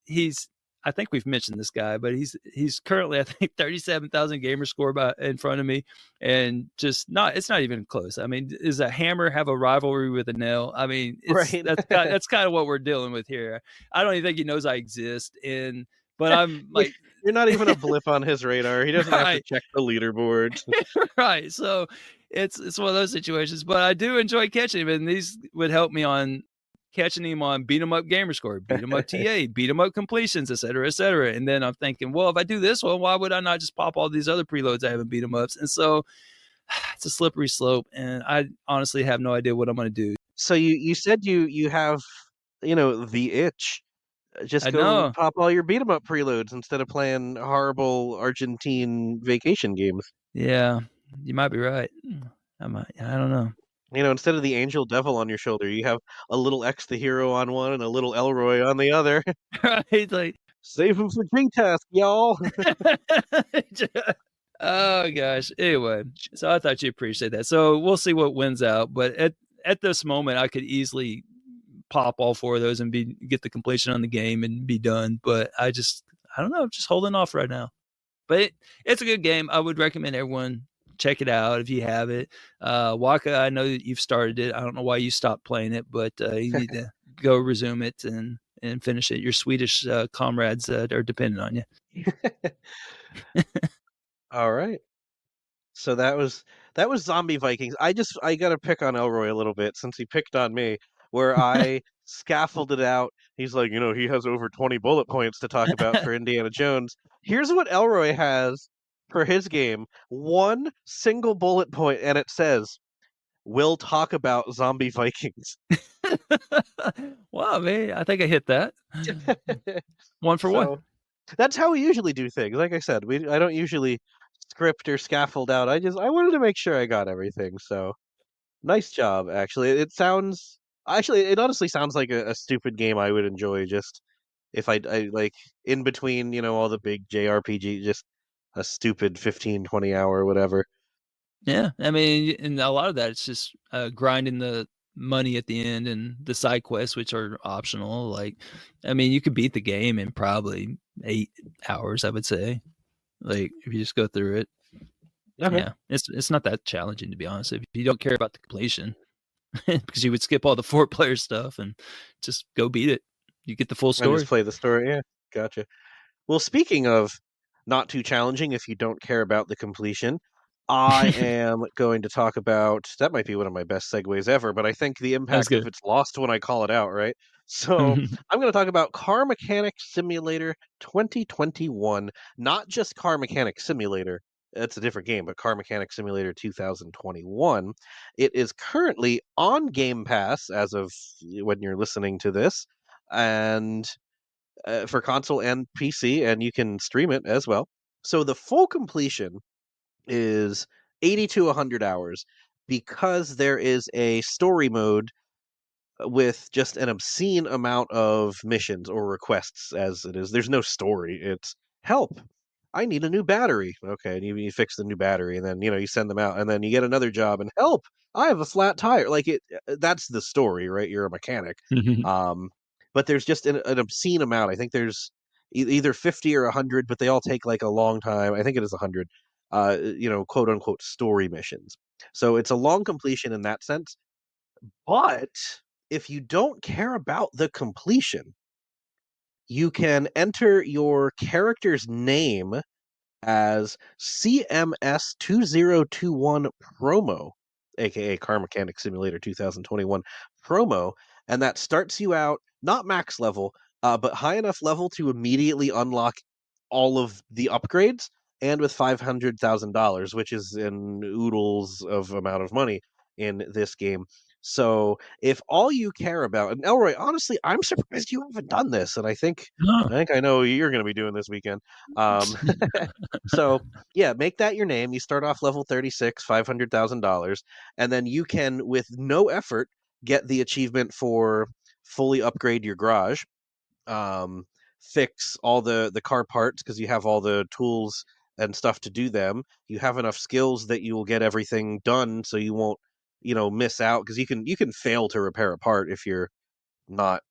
He's I think we've mentioned this guy, but he's currently I think 37,000 gamer score in front of me, and just not it's not even close. I mean, is a hammer have a rivalry with a nail? I mean, it's Right. that's kind of what we're dealing with here. I don't even think he knows I exist, and but I'm You like, you're not even a blip on his radar. He doesn't have to right, check the leaderboard. right. So it's one of those situations, but I do enjoy catching him, and these would help me on catching him on beat 'em up gamer score, beat 'em up TA, beat 'em up completions, et cetera, et cetera. And then I'm thinking, well, if I do this one, why would I not just pop all these other preloads I haven't beat 'em ups? And so it's a slippery slope, and I honestly have no idea what I'm going to do. So you said you have, the itch. Just I go know. pop all your beat 'em up preloads instead of playing horrible Argentine vacation games. Yeah, you might be right. I don't know. Instead of the angel devil on your shoulder, you have a little X the hero on one and a little Elroy on the other. Right? Like, Save him for G-Task, y'all. oh gosh. Anyway, so I thought you'd appreciate that. So we'll see what wins out. But at this moment, I could easily pop all 4 of those and get the completion on the game and be done. But I don't know, I'm just holding off right now. But it's a good game. I would recommend everyone check it out if you have it. Waka, I know that you've started it. I don't know why you stopped playing it, but you need to go resume it and finish it. Your Swedish comrades are dependent on you. All right. So that was Zombie Vikings. I gotta pick on Elroy a little bit since he picked on me, where I scaffolded out. He's like, he has over 20 bullet points to talk about for Indiana Jones. Here's what Elroy has for his game. One single bullet point, and it says, "We'll talk about Zombie Vikings." Wow, man, I think I hit that. One for one. So that's how we usually do things. Like I said, I don't usually script or scaffold out. I wanted to make sure I got everything. So nice job, actually. It honestly sounds like a stupid game I would enjoy just if I like in between, all the big JRPG, just a stupid 15, 20 hour whatever. Yeah, I mean, and a lot of that it's just grinding the money at the end and the side quests, which are optional. Like, I mean, you could beat the game in probably 8 hours, I would say. Like, if you just go through it, Okay. yeah, it's not that challenging to be honest. If you don't care about the completion, because you would skip all the 4 player stuff and just go beat it, you get the full And just story. play the story. Yeah, gotcha. Well, speaking of not too challenging if you don't care about the completion. I am going to talk about that might be one of my best segues ever, but I think the That's impact of good. it's lost when I call it out, right? So I'm going to talk about Car Mechanic Simulator 2021, not just Car Mechanic Simulator. It's a different game, but Car Mechanic Simulator 2021. It is currently on Game Pass as of when you're listening to this, and for console and PC, and you can stream it as well. So the full completion is 80 to 100 hours because there is a story mode with just an obscene amount of missions or requests as it is. There's no story. It's help. I need a new battery. Okay, and you fix the new battery, and then you send them out, and then you get another job, and help. I have a flat tire. Like it. That's the story, right? You're a mechanic. Um, but there's just an obscene amount. I think there's either 50 or 100, but they all take like a long time. I think it is 100. Quote unquote story missions. So it's a long completion in that sense. But if you don't care about the completion, you can enter your character's name as CMS2021 Promo, aka Car Mechanic Simulator 2021 Promo, and that starts you out not max level, but high enough level to immediately unlock all of the upgrades, and with $500,000, which is in oodles of amount of money in this game. So if all you care about, and Elroy, honestly, I'm surprised you haven't done this, and Huh. I think I know you're going to be doing this weekend. Um, so yeah, make that your name. You start off level 36, $500,000, and then you can, with no effort, get the achievement for fully upgrade your garage, um, fix all the car parts because you have all the tools and stuff to do them. You have enough skills that you will get everything done, so you won't, miss out because you can fail to repair a part if you're not,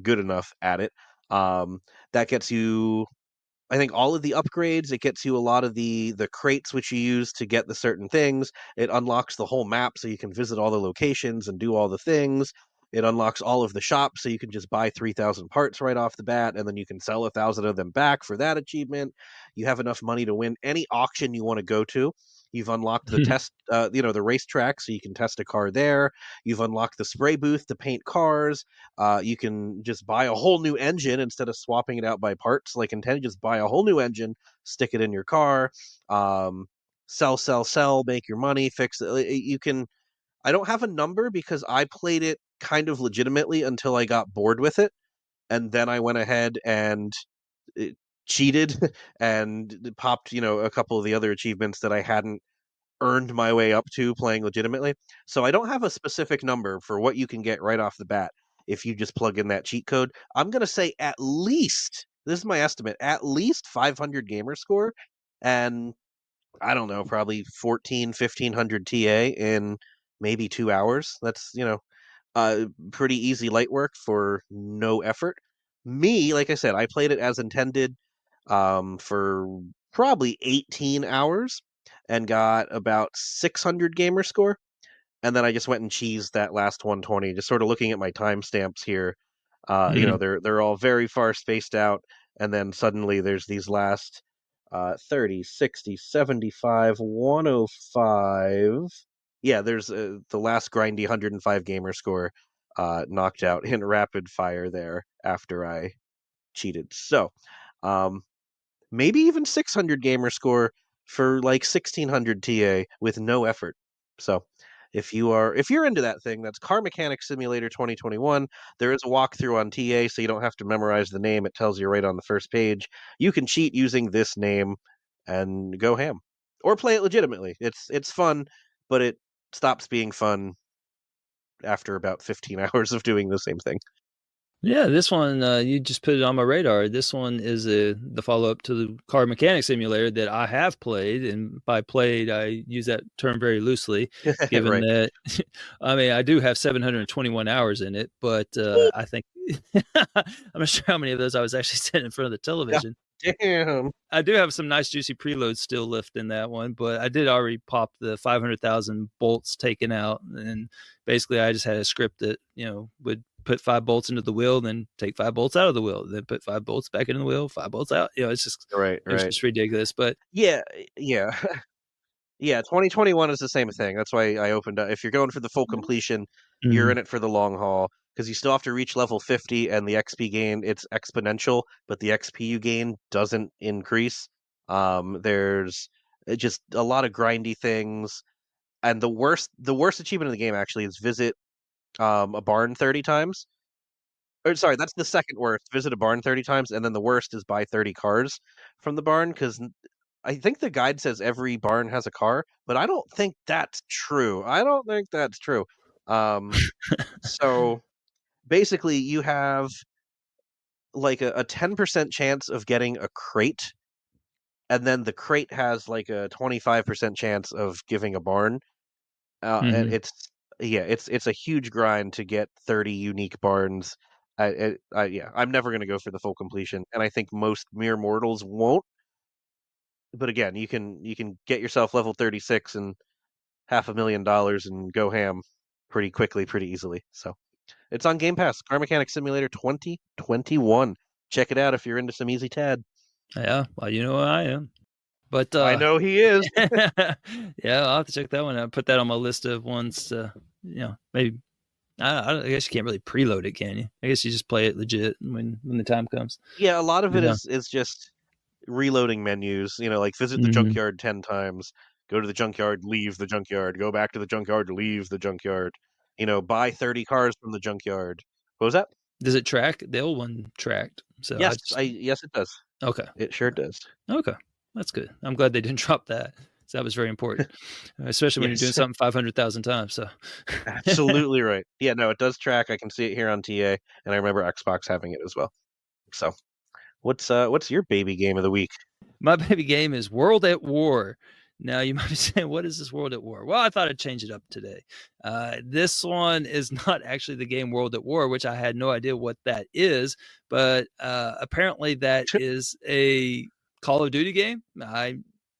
good enough at it. Um, that gets you I think all of the upgrades, it gets you a lot of the crates which you use to get the certain things. It unlocks the whole map so you can visit all the locations and do all the things. It unlocks all of the shops so you can just buy 3,000 parts right off the bat, and then you can sell 1,000 of them back for that achievement. You have enough money to win any auction you want to go to. You've unlocked the the racetrack, so you can test a car there. You've unlocked the spray booth to paint cars. You can just buy a whole new engine instead of swapping it out by parts like intended. Just buy a whole new engine, stick it in your car, um, sell, make your money, fix it. You can. I don't have a number because I played it kind of legitimately until I got bored with it, and then I went ahead and uh, cheated and popped, a couple of the other achievements that I hadn't earned my way up to playing legitimately. So I don't have a specific number for what you can get right off the bat if you just plug in that cheat code. I'm going to say at least, this is my estimate, at least 500 gamer score and I don't know, probably 1,500 TA in maybe 2 hours. That's, pretty easy light work for no effort. Me, like I said, I played it as intended for probably 18 hours and got about 600 gamer score. And then I just went and cheesed that last 120, just sort of looking at my timestamps here. They're all very far spaced out. And then suddenly there's these last 30, 60, 75, 105. Yeah, there's the last grindy 105 gamer score knocked out in rapid fire there after I cheated. So, um, maybe even 600 gamer score for like 1,600 TA with no effort. So, if you're into that thing, that's Car Mechanic Simulator 2021. There is a walkthrough on TA, so you don't have to memorize the name. It tells you right on the first page. You can cheat using this name and go ham, or play it legitimately. It's fun, but it stops being fun after about 15 hours of doing the same thing. Yeah, this one, you just put it on my radar. This one is the follow-up to the car mechanic simulator that I have played, and by played, I use that term very loosely, given Right. that I mean, I do have 721 hours in it, but, I think I'm not sure how many of those I was actually sitting in front of the Yeah. television. Damn. I do have some nice juicy preloads still left in that one, but I did already pop the 500,000 bolts taken out, and basically I just had a script that, would put 5 bolts into the wheel, then take 5 bolts out of the wheel, then put 5 bolts back into the wheel, 5 bolts out. Right, It's right. just ridiculous. But Yeah, yeah. Yeah, 2021 is the same thing. That's why I opened up if you're going for the full completion, you're in Mhm, it for the long haul because you still have to reach level 50 and the XP gain, it's exponential, but the XP you gain doesn't increase. There's just a lot of grindy things, and the worst achievement in the game actually is visit a barn 30 times. Or sorry, that's the second worst. Visit a barn 30 times, and then the worst is buy 30 cars from the barn because I think the guide says every barn has a car, but I don't think that's true. I don't think that's true. Um, so basically, you have like a 10% chance of getting a crate, and then the crate has like a 25% chance of giving a barn. And mhm. it's a huge grind to get 30 unique barns. Yeah, I'm never gonna go for the full completion, and I think most mere mortals won't. But again, you can get yourself level 36 and $500,000 and go ham pretty quickly, pretty easily. So it's on Game Pass. Car Mechanic Simulator 2021. Check it out if you're into some easy Tad. Yeah, well, you know who I am. But, I know he is. yeah, I'll have to check that one out. Put that on my list of ones to, maybe I guess you can't really preload it, can you? I guess you just play it legit when the time comes. Yeah, a lot of it Yeah. is just reloading menus, like visit the Mhm. junkyard 10 times, go to the junkyard, leave the junkyard, go back to the junkyard, leave the junkyard, buy 30 cars from the junkyard. What was that? Does it track? The old one tracked, so I just Yes, it does. okay. It sure does. Okay, that's good. I'm glad they didn't drop that. So that was very important, especially when you're doing Yes, something 500,000 times, so absolutely right. Yeah, no, it does track. I can see it here on TA, and I remember Xbox having it as well. So, what's your baby game of the week? my baby game is World at War. Now you might be saying, "What is this World at War?" Well, I thought I'd change it up today. This one is not actually the game World at War, which I had no idea what that is, but apparently that is a Call of Duty game.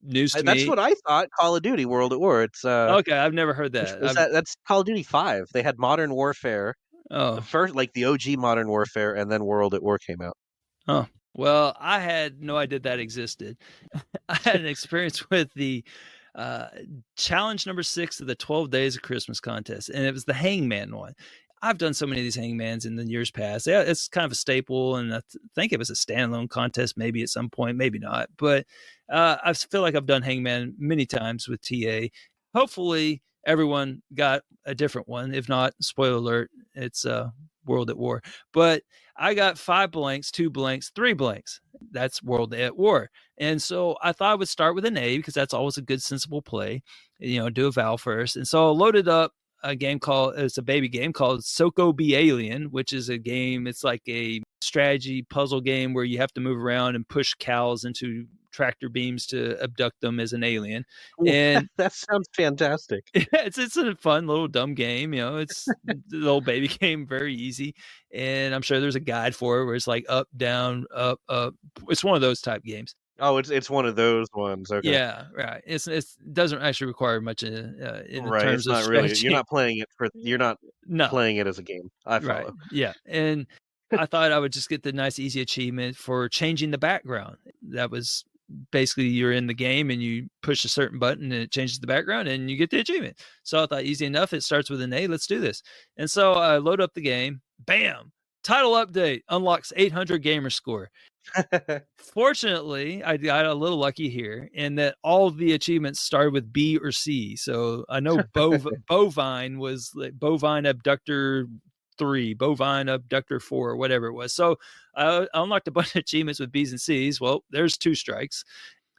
News to That's me. what I thought. Call of Duty World at War. It's Okay, I've never heard which that. was that? That's Call of Duty 5. They had Modern Warfare, the Oh, first, like the OG Modern Warfare, and then World at War came out. oh. Well, I had no idea that existed. I had an experience with the uh, challenge number 6 of the 12 Days of Christmas contest, and it was the Hangman one. I've done so many of these Hangmans in the years past. Yeah, it's kind of a staple, and think it was a standalone contest, maybe at some point, maybe not. But I feel like I've done Hangman many times with TA. Hopefully, everyone got a different one. If not, spoiler alert, it's World at War. But I got 5 blanks, 2 blanks, 3 blanks. That's World at War. And so I thought I would start with an A because that's always a good, sensible play. Do a vowel first. And so I loaded up a game it's a baby game called Soko Be Alien, which is a game. It's like a strategy puzzle game where you have to move around and push cows into tractor beams to abduct them as an alien. And That sounds fantastic. it's a fun little dumb game. It's the little baby game, very easy. And I'm sure there's a guide for it where it's like up, down, up, up. It's one of those type games. Oh, it's one of those ones. Okay. Yeah, right. It doesn't actually require much in the Right. terms It's of not really strategy. you're not No, playing it as a game. I right. follow. Yeah. And I thought I would just get the nice, easy achievement for changing the background. That was basically you're in the game and you push a certain button and it changes the background and you get the achievement. So I thought easy enough. It starts with an A. Let's do this. And so I load up the game. Bam. Title update unlocks 800 gamer score. Fortunately, I got a little lucky here in that all of the achievements started with B or C. So I know bovine was like bovine abductor 3, bovine abductor 4, or whatever it was. So I unlocked a bunch of achievements with B's and C's. Well, there's 2 strikes.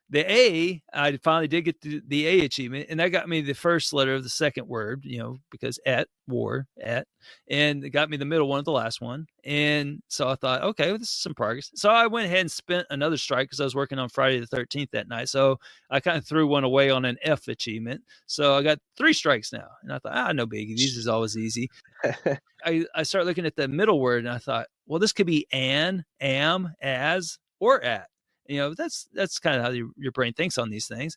The A, I finally did get the A achievement, and that got me the first letter of the second word, because at war, and it got me the middle one of the last one. And so I thought, okay, well, this is some progress. So I went ahead and spent another strike because I was working on Friday the 13th that night. So I kind of threw one away on an F achievement. So I got 3 strikes now. And I thought, no biggie. These is always easy. I start looking at the middle word and I thought, well, this could be an, am, as, or at. That's kind of how your brain thinks on these things.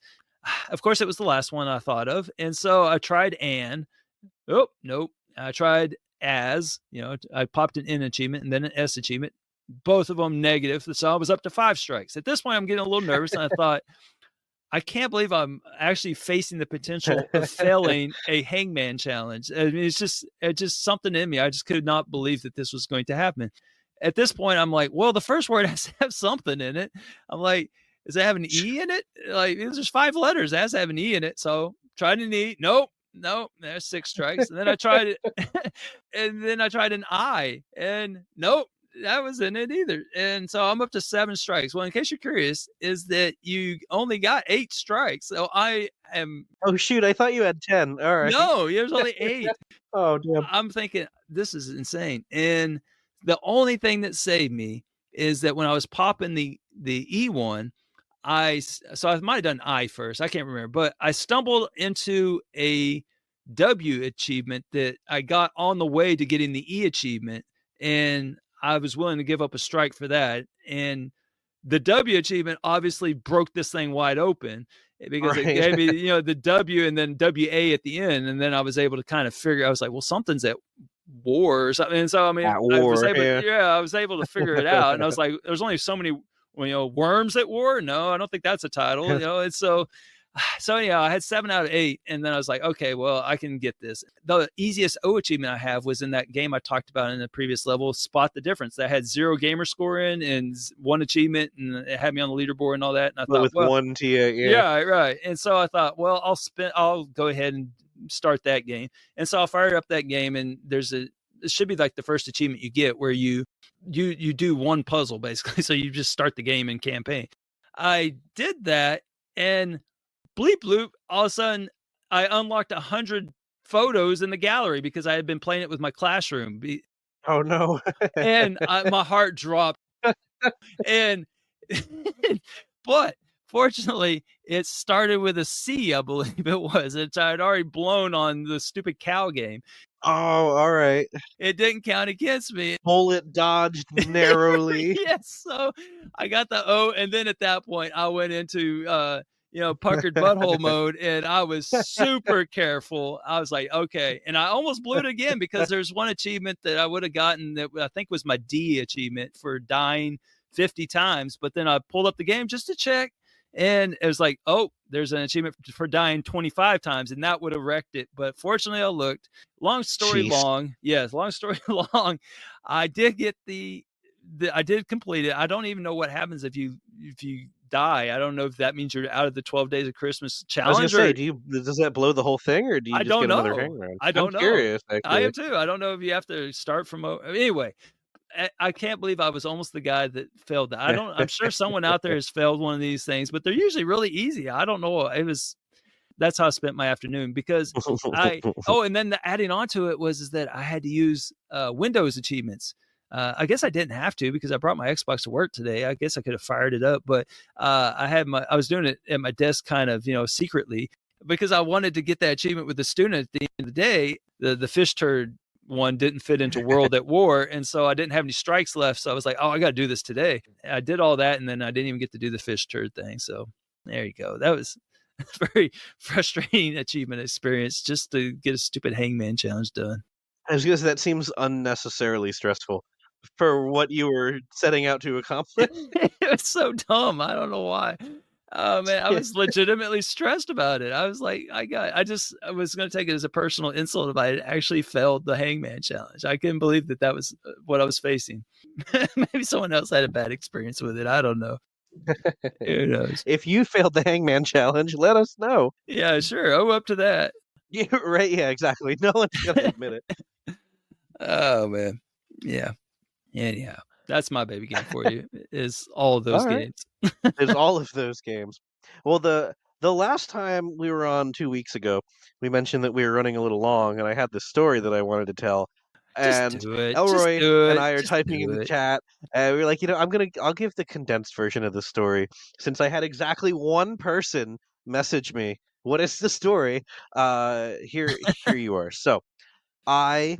Of course, it was the last one I thought of. And so I tried an. Oh, nope. I tried as, I popped an N achievement and then an S achievement, both of them negative. So I was up to 5 strikes. At this point, I'm getting a little nervous, and I thought, I can't believe I'm actually facing the potential of failing a hangman challenge. I mean, it's just something in me. I just could not believe that this was going to happen. At this point, I'm like, well, the first word has to have something in it. I'm like, does it have an E in it? Like, there's 5 letters. It has to have an E in it. So tried an E. Nope. Nope. There's 6 strikes. And then I tried it. And then I tried an I. And nope, that was in it either. And so I'm up to 7 strikes. Well, in case you're curious, is that you only got 8 strikes. So I am Oh, shoot, I thought you had 10. Alright. no, there's only 8. Oh, damn. I'm thinking this is insane. And the only thing that saved me is that when I was popping the E one, so I might have done I first. I can't remember, but I stumbled into a W achievement that I got on the way to getting the E achievement, and I was willing to give up a strike for that. And the W achievement obviously broke this thing wide open because it Right. gave me, the W and then WA at the end. And then I was able to kind of figure, I was like, well, something's at war or something. And so, I mean, At war, yeah. I was able to figure it out. And I was like, there's only so many, worms at war. No, I don't think that's a title, And so yeah, I had 7 out of 8, and then I was like, okay, well, I can get this. The easiest O achievement I have was in that game I talked about in the previous level, Spot the Difference. That had 0 gamer score in and 1 achievement, and it had me on the leaderboard and all that. And I But thought, with well, 1 to you, yeah. yeah, right. And so I thought, well, I'll go ahead and start that game. And so I fired up that game, and it should be like the first achievement you get where you do one puzzle basically. So you just start the game and campaign. I did that, and bleep bloop, all of a sudden I unlocked 100 photos in the gallery because I had been playing it with my classroom. Oh, no. And my heart dropped. And but fortunately, it started with a C, I believe it was. I'd already blown on the stupid cow game. Oh, alright. It didn't count against me. Bullet dodged narrowly. Yes, so I got the O, and then at that point, I went into, puckered butthole mode, and I was super careful. I was like, okay, and I almost blew it again because there's one achievement that I would have gotten that I think was my D achievement for dying 50 times, but then I pulled up the game just to check, and it was like, oh, there's an achievement for dying 25 times, and that would have wrecked it. But fortunately, I looked. Long story Jeez. long, yes, long story long, I did get I did complete it. I don't even know what happens if you die. I don't know if that means you're out of the 12 days of Christmas I was gonna challenge, say, or does that blow the whole thing, or do you I just don't get another know. hang round? I I'm don't know. curious, I actually. am too. I don't know if you have to start from anyway. I can't believe I was almost the guy that failed that. I'm sure someone out there has failed one of these things, but they're usually really easy. I don't know. That's how I spent my afternoon because and then adding on to it is that I had to use Windows achievements. I guess I didn't have to because I brought my Xbox to work today. I guess I could have fired it up, but I was doing it at my desk kind of, secretly because I wanted to get that achievement with the student at the end of the day. The fish turd one didn't fit into World at War, and so I didn't have any strikes left. So I was like, oh, I got to do this today. I did all that, and then I didn't even get to do the fish turd thing. So there you go. That was a very frustrating achievement experience just to get a stupid hangman challenge done. I was gonna say that seems unnecessarily stressful for what you were setting out to accomplish. It was so dumb. I don't know why. Oh man, I was legitimately stressed about it. I was like, I was going to take it as a personal insult if I had actually failed the hangman challenge. I couldn't believe that was what I was facing. Maybe someone else had a bad experience with it. I don't know. Who knows? If you failed the hangman challenge, let us know. Yeah, sure. Oh, up to that. Yeah, right, yeah, exactly. No one's gonna admit it. Oh man. Yeah. Anyhow, that's my baby game for you. Is all of those Alright. games. There's all of those games. Well, the last time we were on 2 weeks ago, we mentioned that we were running a little long, and I had this story that I wanted to tell, Just and do it. Just Elroy do and it. I are Just typing in do the it. chat, and we were like, I'll give the condensed version of the story since I had exactly one person message me, "What is the story?" Here you are. So, I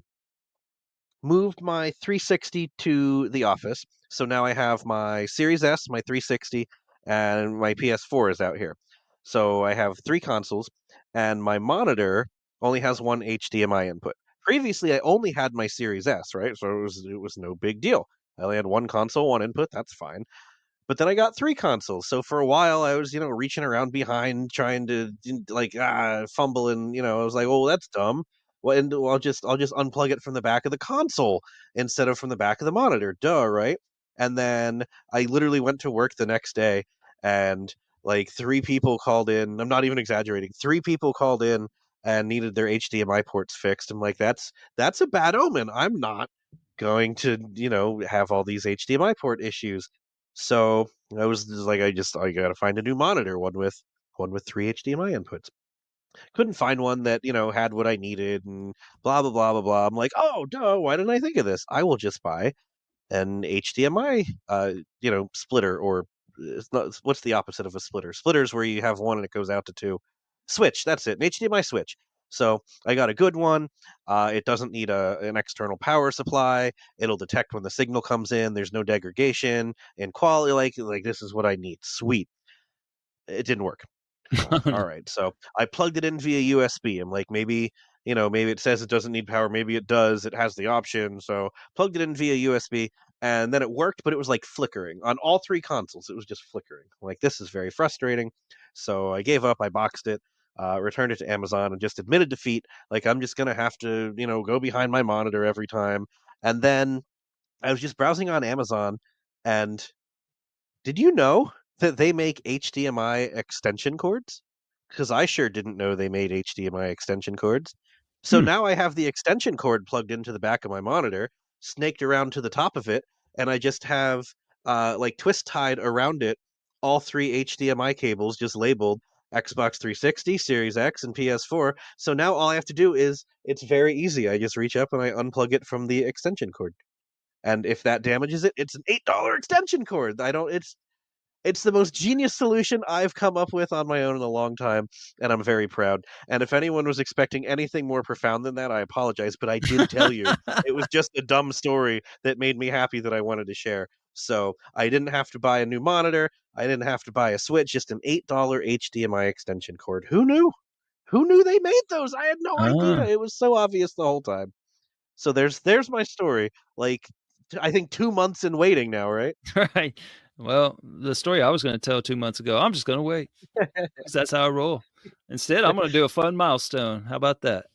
moved my 360 to the office. So now I have my Series S, my 360, and my PS4 is out here. So I have 3 consoles, and my monitor only has 1 HDMI input. previously I only had my Series S, right? So it was no big deal. I only had one console, one input. That's fine. But then I got 3 consoles, so for a while, I was, reaching around behind trying to, like, fumble and, I was like, "Oh, that's dumb. Well, and I'll just unplug it from the back of the console instead of from the back of the monitor, duh, right?" And then I literally went to work the next day, and, like, 3 people called in. I'm not even exaggerating. 3 people called in and needed their HDMI ports fixed. I'm like, "That's a bad omen. I'm not going to, have all these HDMI port issues." So I was just like, I gotta find a new monitor, one with 3 HDMI inputs. Couldn't find one that, had what I needed and blah blah blah blah blah. I'm like, oh duh, why didn't I think of this? I will just buy an HDMI, splitter, or it's not, what's the opposite of a splitter? Splitters where you have one and it goes out to two. Switch, that's it, an HDMI switch. So I got a good one. It doesn't need an external power supply. It'll detect when the signal comes in. There's no degradation in quality. Like this is what I need. Sweet. It didn't work. I'm like, all right. So I plugged it in via USB. I'm like, maybe it says it doesn't need power. Maybe it does. It has the option. So plugged it in via USB, and then it worked, but it was like flickering on all 3 consoles. It was just flickering. I'm like, this is very frustrating. So I gave up. I boxed it, returned it to Amazon, and just admitted defeat. Like, I'm just gonna have to, go behind my monitor every time. And then I was just browsing on Amazon, and did you know that they make HDMI extension cords? Because I sure didn't know they made HDMI extension cords. So Hmm. now I have the extension cord plugged into the back of my monitor, snaked around to the top of it, and I just have, like, twist tied around it all 3 HDMI cables just labeled Xbox 360, Series X, and PS4. So now all I have to do is it's very easy. I just reach up and I unplug it from the extension cord. And if that damages it, it's an $8 extension cord. I don't it's the most genius solution I've come up with on my own in a long time, and I'm very proud. And if anyone was expecting anything more profound than that, I apologize, but I did tell you. It was just a dumb story that made me happy that I wanted to share. So I didn't have to buy a new monitor. I didn't have to buy a switch, just an $8 HDMI extension cord. Who knew? Who knew they made those? I had no idea. Ah, It was so obvious the whole time. So there's my story. Like, I think 2 months in waiting now, right? right. Well, the story I was gonna tell 2 months ago, I'm just gonna wait because that's how I roll. Instead, I'm gonna do a fun milestone. How about that?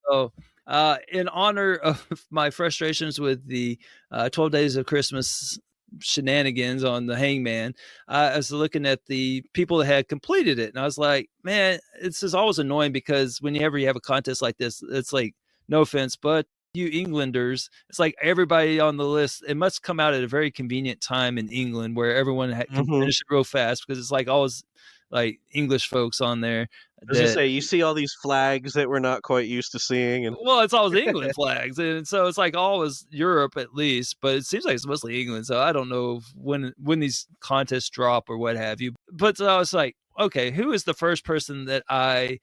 So, in honor of my frustrations with the 12 Days of Christmas shenanigans on the Hangman, I was looking at the people that had completed it, and I was like, man, this is always annoying because whenever you have a contest like this, it's like, no offense, but you Englanders, it's like everybody on the list, it must come out at a very convenient time in England where everyone can Mhm. finish it real fast because it's like always like English folks on there I was gonna that say, you see all these flags that we're not quite used to seeing, and well, it's always England flags, and so it's like always Europe at least, but it seems like it's mostly England. So I don't know when these contests drop or what have you. But so I was like, okay, who is the first person that I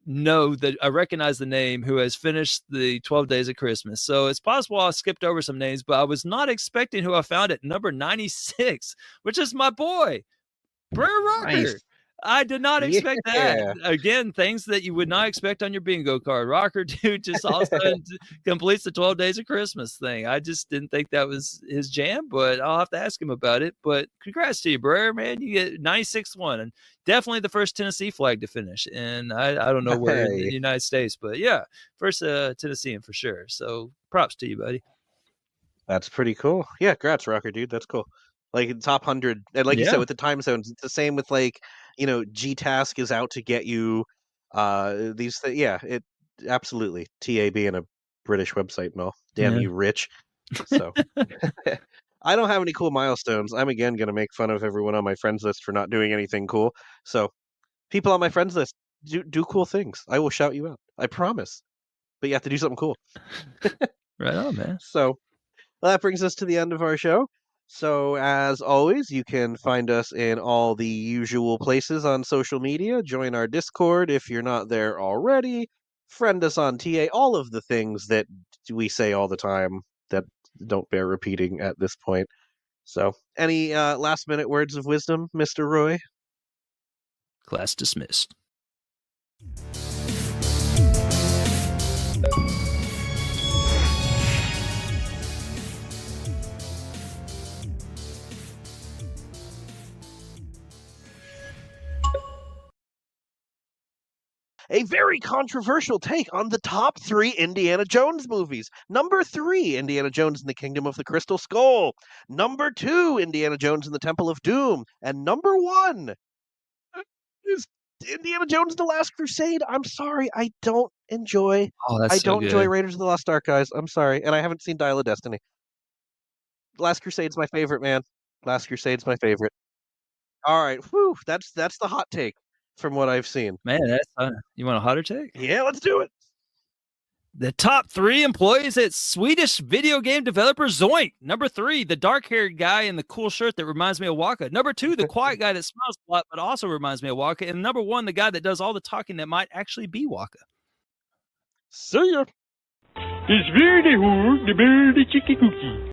know that I recognize the name who has finished the 12 Days of Christmas? So it's possible I skipped over some names, but I was not expecting who I found at number 96, which is my boy. Brer Rocker. nice. I did not expect that. Yeah. Again, things that you would not expect on your bingo card. Rocker dude just all of a sudden completes the 12 Days of Christmas thing. I just didn't think that was his jam, but I'll have to ask him about it. But congrats to you, Brer, man. You get 96th one and definitely the first Tennessee flag to finish. And I don't know where in the Hey, United States, but yeah, first Tennessean for sure. So props to you, buddy. that's pretty cool. Yeah, congrats, Rocker dude, that's cool. Like, in top 100, and like you said, Yeah. with the time zones, it's the same with, like, G-Task is out to get you, yeah, it absolutely. TA being a British website and all. Damn Yeah. you, Rich. So I don't have any cool milestones. I'm again gonna make fun of everyone on my friends list for not doing anything cool. So, people on my friends list, do cool things. I will shout you out. I promise. But you have to do something cool. Right on, man. So, well, that brings us to the end of our show. So, as always, you can find us in all the usual places on social media. Join our Discord if you're not there already. Friend us on TA, all of the things that we say all the time that don't bear repeating at this point. So, any last minute words of wisdom, Mr. Roy? Class dismissed. A very controversial take on the top 3 Indiana Jones movies. Number 3, Indiana Jones and the Kingdom of the Crystal Skull. Number 2, Indiana Jones and the Temple of Doom. And number 1 is Indiana Jones and the Last Crusade. I'm sorry, Oh, I that's so don't enjoy good. Raiders of the Lost Ark, guys. I'm sorry, and I haven't seen Dial of Destiny. Last Crusade's my favorite, man. Last Crusade's my favorite. All right, whew, that's the hot take from what I've seen. Man, that's you want a hotter take? Yeah, let's do it. The top 3 employees at Swedish video game developer Zoink. Number 3, the dark-haired guy in the cool shirt that reminds me of Waka. Number 2, the quiet guy that smiles a lot but also reminds me of Waka. And number 1, the guy that does all the talking that might actually be Waka. See ya. It's very hard, the bird chicky cookie.